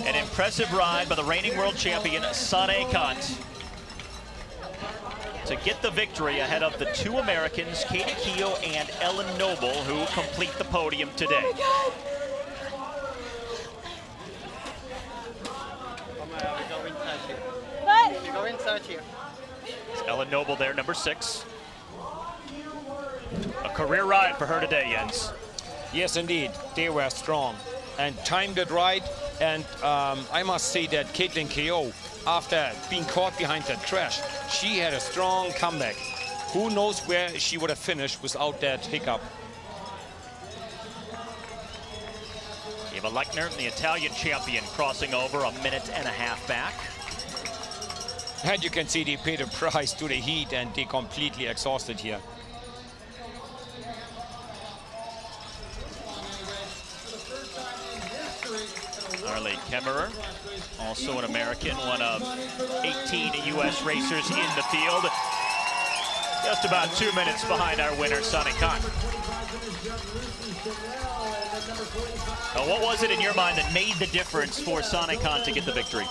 an impressive ride by the reigning world champion Sanne Cant to get the victory ahead of the two Americans, Katie Keogh and Ellen Noble, who complete the podium today. What? You go inside here. It's Ellen Noble there, number 6. A career ride for her today, Jens. Yes, indeed. They were strong and timed it right. And I must say that Caitlin Keogh, after being caught behind that crash, she had a strong comeback. Who knows where she would have finished without that hiccup. Eva Lechner, the Italian champion, crossing over a minute and a half back. And you can see they paid a price to the heat and they completely exhausted here. Arlie Kemmerer, also an American, one of 18 U.S. racers in the field. Just about 2 minutes behind our winner, Sanne Cant. Now, what was it in your mind that made the difference for Sanne Cant to get the victory?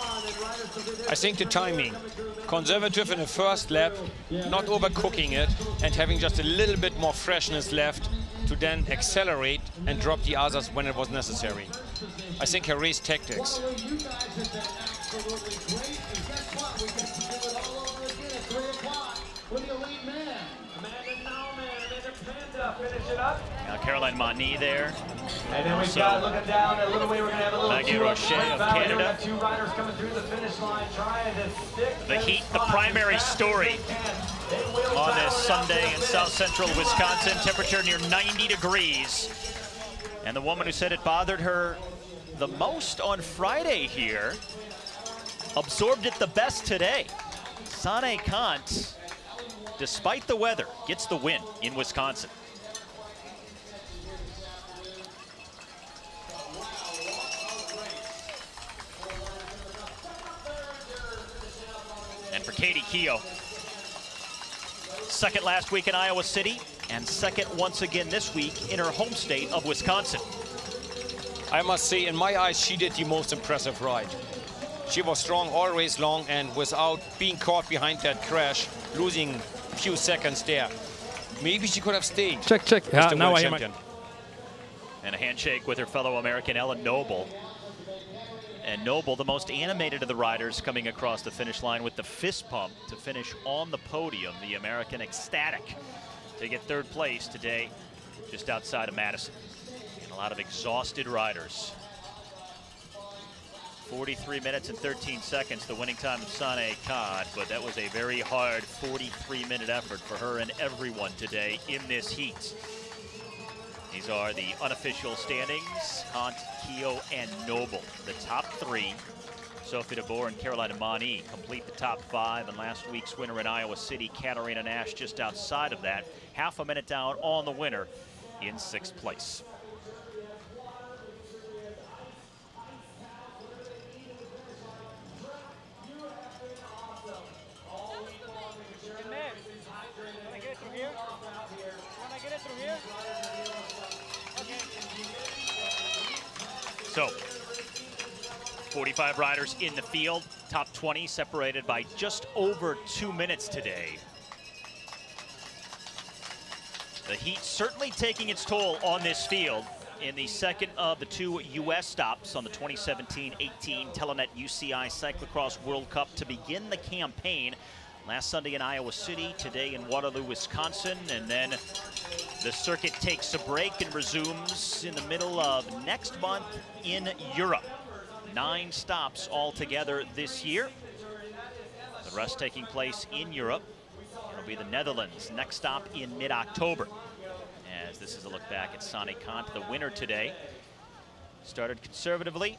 I think the timing. Conservative in the first lap, not overcooking it, and having just a little bit more freshness left to then accelerate and drop the others when it was necessary. I think her race tactics. Now Caroline Mani there. And then we've got, looking down a little way, we're going to have a little Maggie Roche of Canada. Two riders coming through the finish line trying to stick. The heat, the primary story on this Sunday in south central Wisconsin. Temperature near 90 degrees. And the woman who said it bothered her the most on Friday here absorbed it the best today. Sanne Cant, despite the weather, gets the win in Wisconsin. And for Katie Keogh, second last week in Iowa City, and second once again this week in her home state of Wisconsin. I must say, in my eyes, she did the most impressive ride. She was strong all race long, and without being caught behind that crash, losing a few seconds there. Maybe she could have stayed. Check. Yeah, now I hear my... And a handshake with her fellow American Ellen Noble. And Noble, the most animated of the riders, coming across the finish line with the fist pump to finish on the podium. The American ecstatic to get third place today just outside of Madison. And a lot of exhausted riders. 43 minutes and 13 seconds, the winning time of Sanne Cant, but that was a very hard 43-minute effort for her and everyone today in this heat. These are the unofficial standings. Cant, Keogh, and Noble. The top three, Sophie de Boer and Carolina Mani, complete the top five. And last week's winner in Iowa City, Katarina Nash, just outside of that. Half a minute down on the winner in sixth place. So, 45 riders in the field, top 20 separated by just over 2 minutes today. The heat certainly taking its toll on this field in the second of the two U.S. stops on the 2017-18 Telenet UCI Cyclo-cross World Cup to begin the campaign. Last Sunday in Iowa City, today in Waterloo, Wisconsin, and then the circuit takes a break and resumes in the middle of next month in Europe. 9 stops altogether this year. The rest taking place in Europe. It'll be the Netherlands, next stop in mid-October. As this is a look back at Sanne Cant, the winner today. Started conservatively,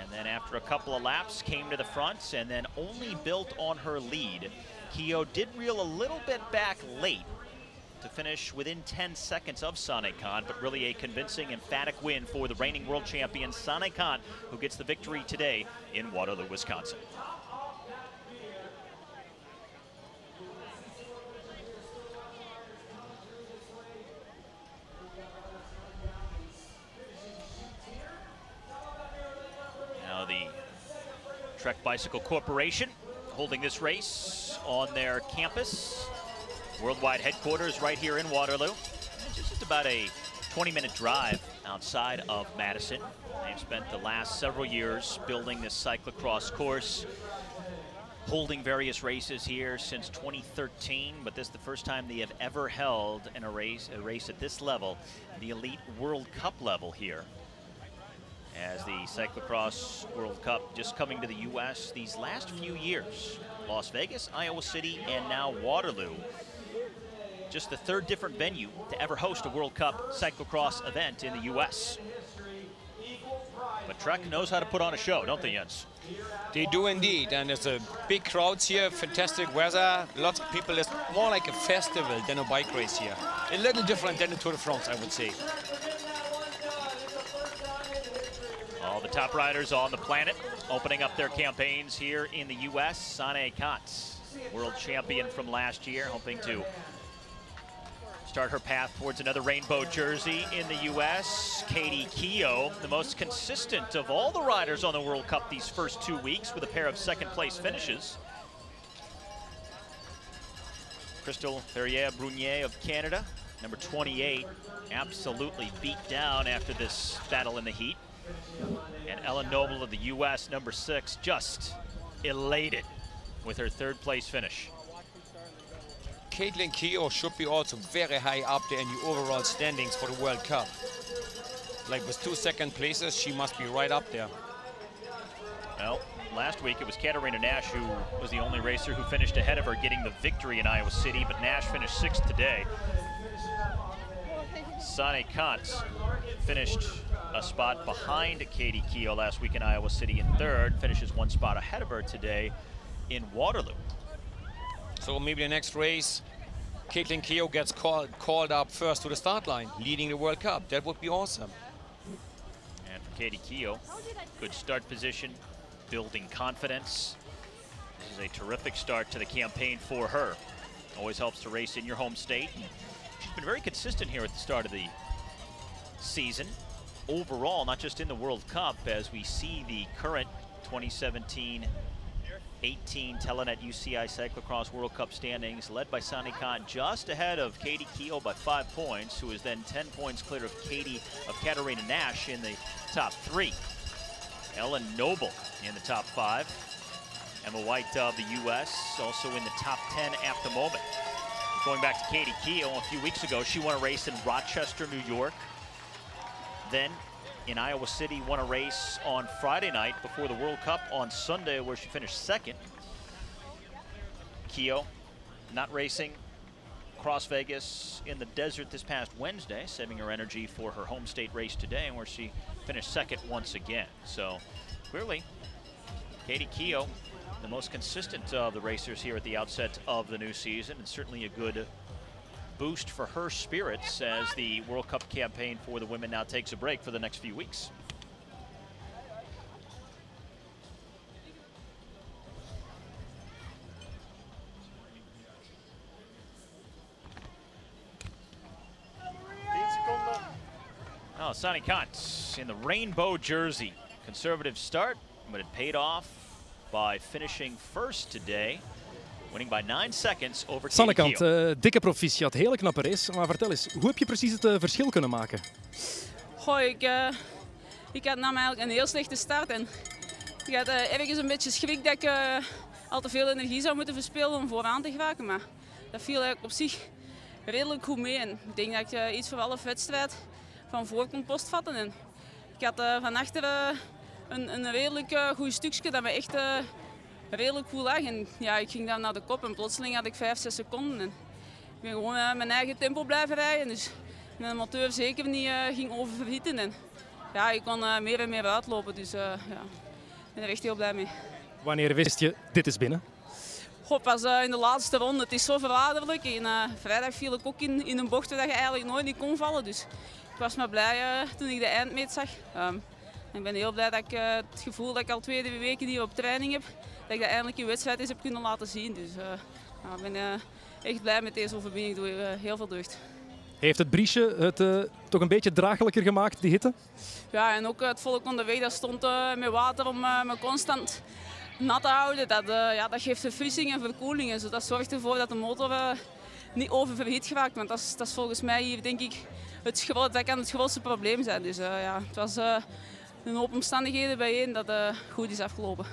and then after a couple of laps came to the front and then only built on her lead. Keogh did reel a little bit back late to finish within 10 seconds of Sanne Cant, but really a convincing, emphatic win for the reigning world champion Sanne Cant, who gets the victory today in Waterloo, Wisconsin. Now the Trek Bicycle Corporation holding this race on their campus. Worldwide headquarters right here in Waterloo. It's just about a 20-minute drive outside of Madison. They've spent the last several years building this cyclocross course, holding various races here since 2013, but this is the first time they have ever held a race at this level, the Elite World Cup level here. As the Cyclocross World Cup just coming to the U.S. these last few years. Las Vegas, Iowa City, and now Waterloo. Just the third different venue to ever host a World Cup cyclocross event in the U.S. But Trek knows how to put on a show, don't they, Jens? They do indeed, and there's a big crowds here, fantastic weather, lots of people. It's more like a festival than a bike race here. A little different than the Tour de France, I would say. All the top riders on the planet opening up their campaigns here in the U.S. Sanne Cant, world champion from last year, hoping to start her path towards another rainbow jersey in the U.S. Katie Keogh, the most consistent of all the riders on the World Cup these first 2 weeks with a pair of second-place finishes. Crystal Ferrier-Brunier of Canada, number 28, absolutely beat down after this battle in the heat. And Ellen Noble of the U.S., number 6, just elated with her third-place finish. Caitlin Keogh should be also very high up there in the overall standings for the World Cup. Like with 2 second places, she must be right up there. Well, last week it was Katarina Nash who was the only racer who finished ahead of her, getting the victory in Iowa City, but Nash finished 6th today. Sanne Cant finished a spot behind Katie Keogh last week in Iowa City in 3rd, finishes 1 spot ahead of her today in Waterloo. So maybe the next race, Caitlin Keogh gets called up first to the start line, leading the World Cup. That would be awesome. And for Katie Keogh, good start position, building confidence. This is a terrific start to the campaign for her. Always helps to race in your home state. She's been very consistent here at the start of the season. Overall, not just in the World Cup, as we see the current 2017 18 Telenet UCI Cyclo-cross World Cup standings, led by Sanne Cant, just ahead of Katie Keough by 5 points, who is then 10 points clear of Katarina Nash in the top 3. Ellen Noble in the top 5. Emma White of the U.S. also in the top 10 at the moment. Going back to Katie Keough, a few weeks ago, she won a race in Rochester, New York. Then in Iowa City, won a race on Friday night before the World Cup on Sunday, where she finished 2nd. Keough not racing across Vegas in the desert this past Wednesday, saving her energy for her home state race today, where she finished 2nd once again. So clearly, Katie Keough, the most consistent of the racers here at the outset of the new season, and certainly a good boost for her spirits as the World Cup campaign for the women now takes a break for the next few weeks. Oh, Sanne Cant in the rainbow jersey. Conservative start, but it paid off by finishing first today. Winning by 9 seconds over Sanne Katie Cant, dikke proficiat, hele knappe race. Maar vertel eens, hoe heb je precies het verschil kunnen maken? Goh, ik had namelijk eigenlijk een heel slechte start. En ik had ergens een beetje schrik dat ik al te veel energie zou moeten verspillen om vooraan te geraken. Maar dat viel eigenlijk op zich redelijk goed mee. En ik denk dat ik iets voor half wedstrijd van voor kon postvatten. En ik had van achteren een redelijk goed stukje dat me echt redelijk goed lag. En ja, ik ging dan naar de kop en plotseling had ik 5, 6 seconden. En ik ben gewoon mijn eigen tempo blijven rijden. Dus de motor zeker niet ging oververhitten. En ja, ik kon meer en meer uitlopen. Dus ja, ik ben er echt heel blij mee. Wanneer wist je, dit is binnen? Goh, pas in de laatste ronde. Het is zo verraderlijk. En vrijdag viel ik ook in een bocht waar je eigenlijk nooit niet kon vallen. Dus ik was maar blij toen ik de eindmeet zag. Ik ben heel blij dat ik het gevoel dat ik al 2 weken hier op training heb, dat ik dat eindelijk in wedstrijd eens heb kunnen laten zien. Dus ik ben echt blij met deze overwinning. Doe heel veel deugd. Heeft het briesje het toch een beetje draaglijker gemaakt, die hitte? Ja, en ook het volk onderweg dat stond met water om me constant nat te houden. Dat geeft verfrissing en verkoeling. En zo. Dat zorgt ervoor dat de motor niet oververhit geraakt. Want dat is volgens mij hier, denk ik, dat kan het grootste probleem zijn. Dus ja, het was een hoop omstandigheden bijeen dat goed is afgelopen.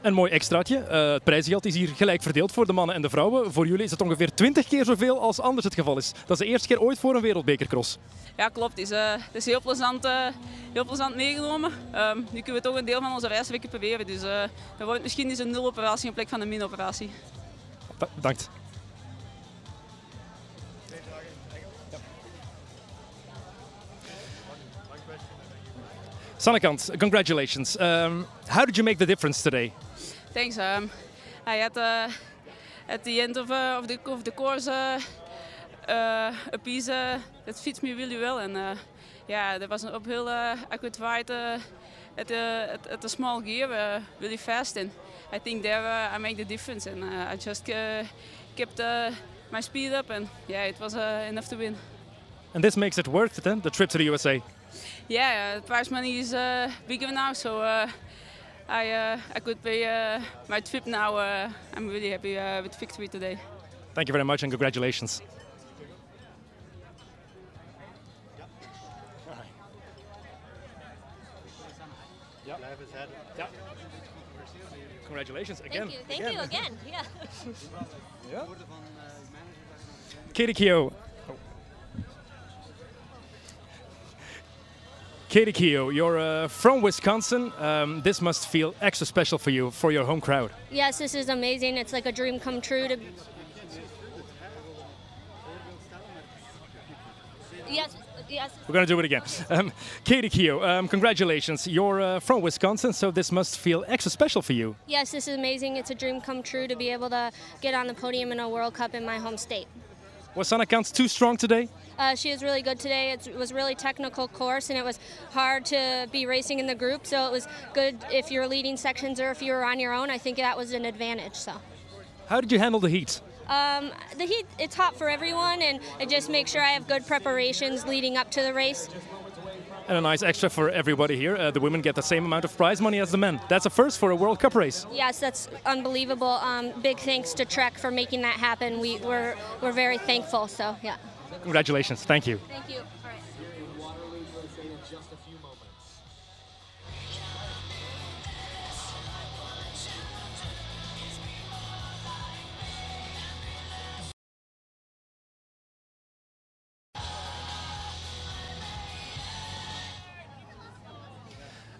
Een mooi extraatje. Het prijzengeld is hier gelijk verdeeld voor de mannen en de vrouwen. Voor jullie is het ongeveer 20 keer zoveel als anders het geval is. Dat is de eerste keer ooit voor een wereldbekercross. Ja, klopt. Het is heel plezant meegenomen. Nu kunnen we toch een deel van onze reis recupereren. Dus dan wordt misschien eens een 0-operatie in plek van een min-operatie. Bedankt. Sanne Cant, congratulations. How did you make the difference today? Thanks. I had at the end of the course a piece that fits me really well, and yeah, there was an uphill I could ride at a small gear really fast, and I think there I made the difference, and I just kept my speed up, and yeah, it was enough to win. And this makes it worth it, then, the trip to the USA? Yeah, the prize money is bigger now, so I could pay my trip now. I'm really happy with victory today. Thank you very much and congratulations. Congratulations again. Thank you again. Yeah. Yeah. Katie Keough. Katie Keough, you're from Wisconsin. This must feel extra special for you, for your home crowd. Yes, this is amazing. It's like a dream come true to. Yes. We're going to do it again. Katie Keough, congratulations. You're from Wisconsin, so this must feel extra special for you. Yes, this is amazing. It's a dream come true to be able to get on the podium in a World Cup in my home state. Was Sanne Cant too strong today? She was really good today. It was a really technical course, and it was hard to be racing in the group, so it was good if you're leading sections or if you were on your own. I think that was an advantage. So. How did you handle the heat? The heat, it's hot for everyone, and I just make sure I have good preparations leading up to the race. And a nice extra for everybody here. The women get the same amount of prize money as the men. That's a first for a World Cup race. Yes, that's unbelievable. Big thanks to Trek for making that happen. We're very thankful. So yeah. Congratulations. Thank you. Thank you. All right. Waterloo USA in just a few moments.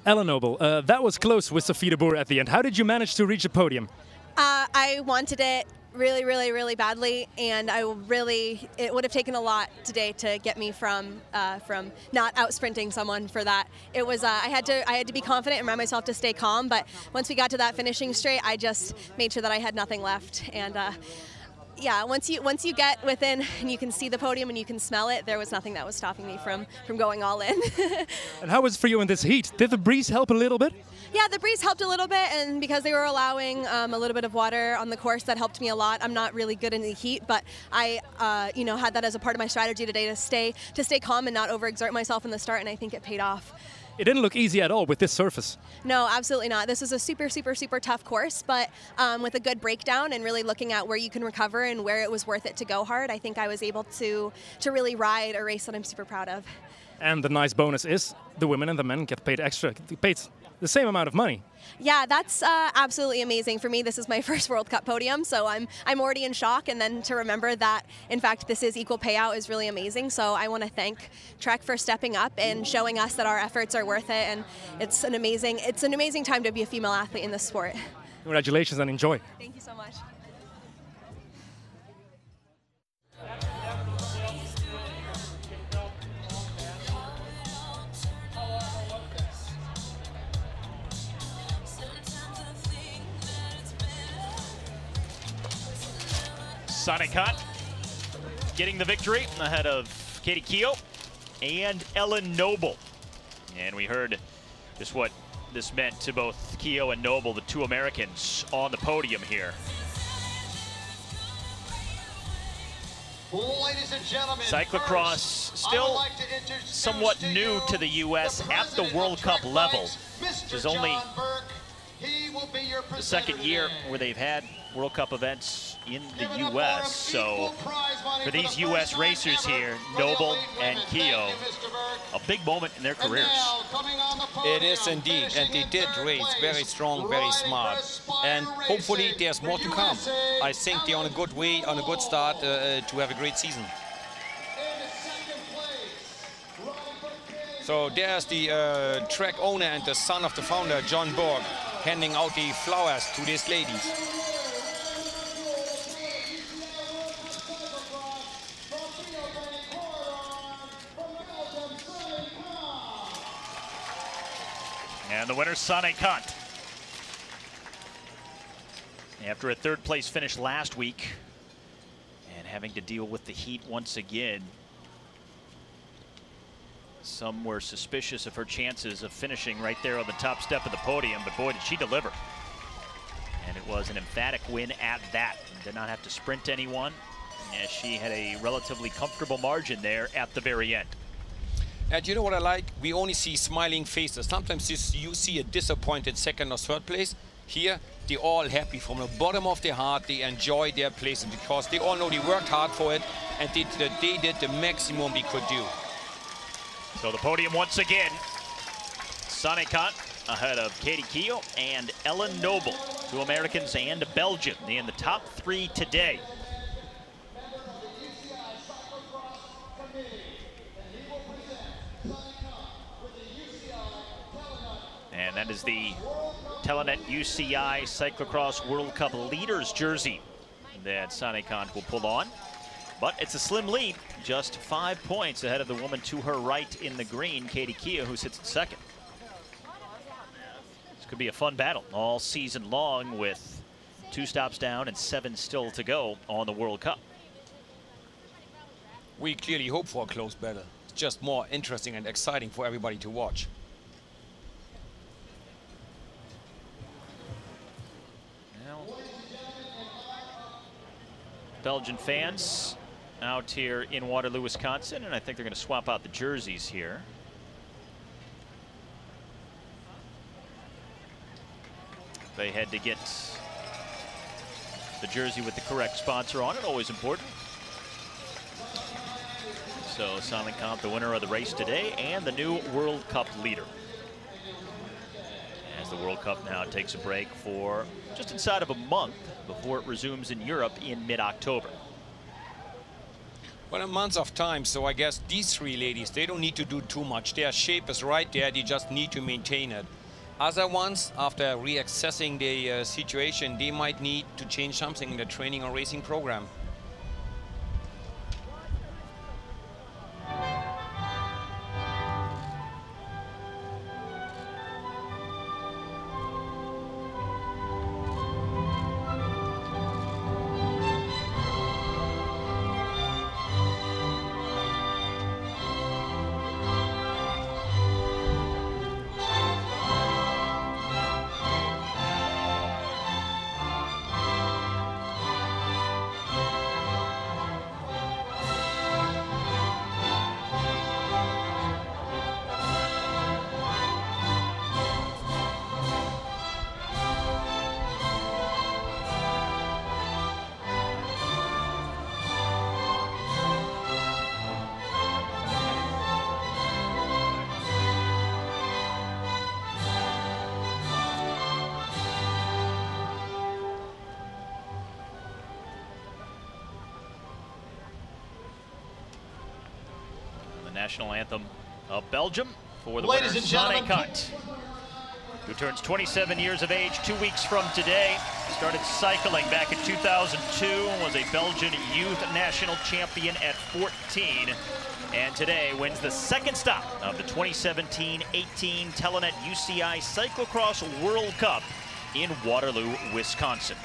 Ellen Noble, that was close with Sophie de Boer at the end. How did you manage to reach the podium? I wanted it really badly, and it would have taken a lot today to get me from not out sprinting someone for that. It was I had to be confident and remind myself to stay calm, but once we got to that finishing straight, I just made sure that I had nothing left. And yeah, once you get within and you can see the podium and you can smell it, there was nothing that was stopping me from going all in. And how was it for you in this heat? Did the breeze help a little bit? Yeah, the breeze helped a little bit, and because they were allowing a little bit of water on the course, that helped me a lot. I'm not really good in the heat, but I had that as a part of my strategy today to stay calm and not overexert myself in the start, and I think it paid off. It didn't look easy at all with this surface. No, absolutely not. This is a super tough course, but with a good breakdown and really looking at where you can recover and where it was worth it to go hard, I think I was able to really ride a race that I'm super proud of. And the nice bonus is the women and the men get paid extra, paid the same amount of money. Yeah, that's absolutely amazing. For me, this is my first World Cup podium, so I'm already in shock, and then to remember that, in fact, this is equal payout is really amazing. So I want to thank Trek for stepping up and showing us that our efforts are worth it, and it's an amazing time to be a female athlete in this sport. Congratulations and enjoy. Thank you so much. Sanne Cant getting the victory ahead of Katie Keough and Ellen Noble. And we heard just what this meant to both Keough and Noble, the two Americans on the podium here. Ladies and gentlemen, Cyclo-cross still somewhat new to the U.S. at the World Cup level, which is only the second year where they've had World Cup events in the U.S. So for these U.S. racers here, Noble and Keough, a big moment in their careers. It is indeed, and they did race very strong, very smart. And hopefully there's more to come. I think they're on a good way, on a good start to have a great season. So there's the Trek owner and the son of the founder, John Borg, handing out the flowers to these ladies. And the winner, Sanne Cant. After a third place finish last week and having to deal with the heat once again, some were suspicious of her chances of finishing right there on the top step of the podium, but boy, did she deliver. And it was an emphatic win at that. Did not have to sprint anyone, as she had a relatively comfortable margin there at the very end. And you know what I like? We only see smiling faces. Sometimes you see a disappointed second or third place. Here, they're all happy from the bottom of their heart. They enjoy their place because they all know they worked hard for it and they did the maximum they could do. So the podium once again, Sanne Cant ahead of Katie Keough and Ellen Noble, two Americans and a Belgian in the top three today. And that is the Telenet UCI Cyclo-cross World Cup Leaders jersey that Sanne Cant will pull on. But it's a slim lead, just 5 points ahead of the woman to her right in the green, Katie Keough, who sits in second. This could be a fun battle all season long with 2 stops down and 7 still to go on the World Cup. We clearly hope for a close battle. It's just more interesting and exciting for everybody to watch. Belgian fans out here in Waterloo, Wisconsin, and I think they're going to swap out the jerseys here. They had to get the jersey with the correct sponsor on it, always important. So Sanne Cant, the winner of the race today, and the new World Cup leader. As the World Cup now takes a break for just inside of a month before it resumes in Europe in mid-October. Well, a month of time, so I guess these three ladies, they don't need to do too much. Their shape is right there, they just need to maintain it. Other ones, after reassessing the situation, they might need to change something in the training or racing program. National anthem of Belgium for the Ladies winner, and gentlemen, Sanne Cant, who turns 27 years of age 2 weeks from today. Started cycling back in 2002, was a Belgian youth national champion at 14, and today wins the second stop of the 2017-18 Telenet UCI Cyclo-cross World Cup in Waterloo, Wisconsin.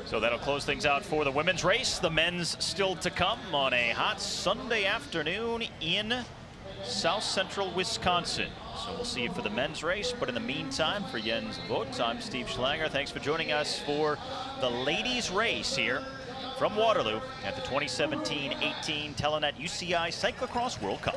So that'll close things out for the women's race. The men's still to come on a hot Sunday afternoon in South Central Wisconsin. So we'll see you for the men's race. But in the meantime, for Jens Vogt, I'm Steve Schlanger. Thanks for joining us for the ladies' race here from Waterloo at the 2017-18 Telenet UCI Cyclo-cross World Cup.